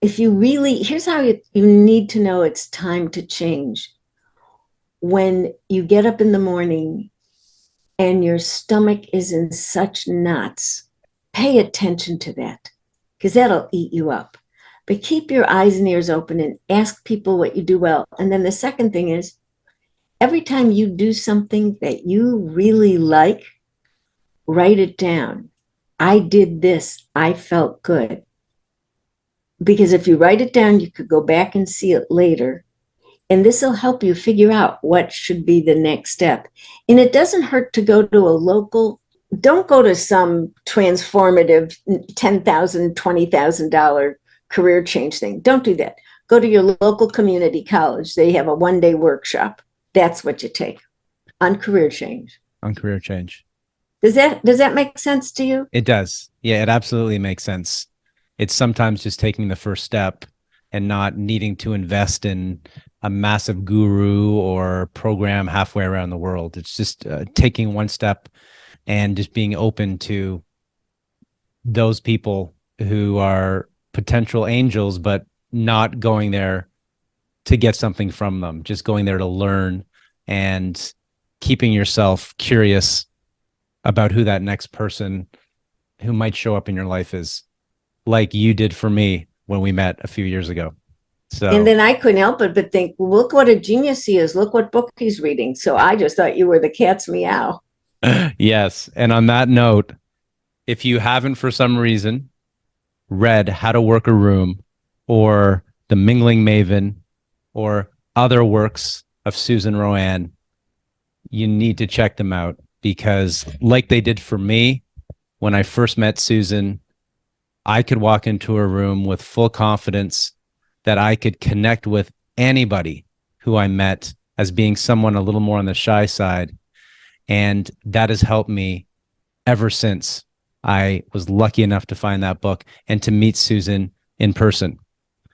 if you really, here's how you need to know it's time to change. When you get up in the morning and your stomach is in such knots, pay attention to that, because that'll eat you up. but keep your eyes and ears open and ask people what you do well. And then the second thing is, every time you do something that you really like, write it down. I did this. I felt good. Because if you write it down, you could go back and see it later. And this will help you figure out what should be the next step. And it doesn't hurt to go to a local, don't go to some transformative $10,000, $20,000 career change thing. Don't do that. Go to your local community college. They have a one-day workshop. That's what you take on career change. On career change. Does that make sense to you? It does. Yeah, it absolutely makes sense. It's sometimes just taking the first step and not needing to invest in a massive guru or program halfway around the world. It's just taking one step and just being open to those people who are potential angels, but not going there to get something from them, just going there to learn and keeping yourself curious about who that next person who might show up in your life is, like you did for me when we met a few years ago. So, and then I couldn't help it but think, look what a genius he is. Look what book he's reading. So I just thought you were the cat's meow. yes. And on that note, if you haven't for some reason read How to Work a Room or The Mingling Maven or other works of Susan RoAne, you need to check them out, because like they did for me when I first met Susan, I could walk into a room with full confidence that I could connect with anybody who I met as being someone a little more on the shy side. And that has helped me ever since I was lucky enough to find that book and to meet Susan in person.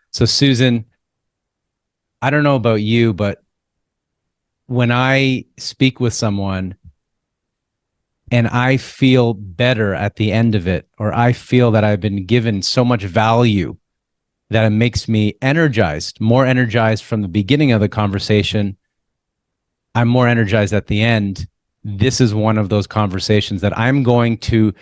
So Susan, I don't know about you, but when I speak with someone and I feel better at the end of it, or I feel that I've been given so much value that it makes me energized, more energized from the beginning of the conversation, I'm more energized at the end. This is one of those conversations that I'm going to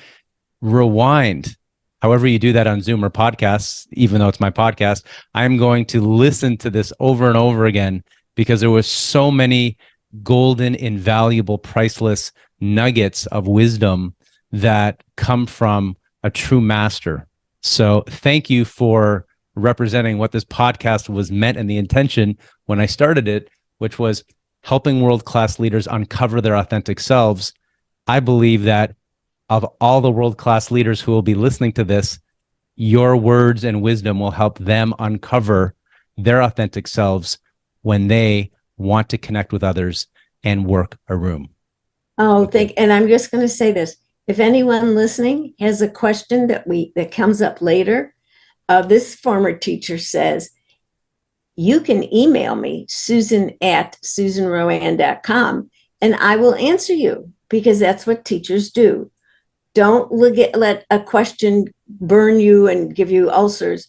rewind. However you do that on Zoom or podcasts, even though it's my podcast, I'm going to listen to this over and over again, because there was so many golden, invaluable, priceless nuggets of wisdom that come from a true master. So thank you for representing what this podcast was meant and the intention when I started it, which was helping world-class leaders uncover their authentic selves. I believe that of all the world-class leaders who will be listening to this, your words and wisdom will help them uncover their authentic selves when they want to connect with others and work a room. Oh, and I'm just going to say this. If anyone listening has a question that comes up later, this former teacher says, you can email me, susan@susanroane.com, and I will answer you, because that's what teachers do. Don't let a question burn you and give you ulcers.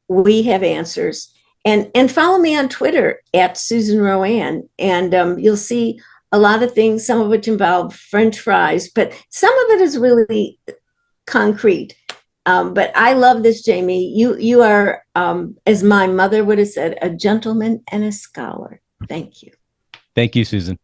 We have answers. And follow me on Twitter @Susan RoAne, and you'll see a lot of things, some of which involve French fries, but some of it is really concrete. But I love this, Jamie. You are, as my mother would have said, a gentleman and a scholar. Thank you. Thank you, Susan.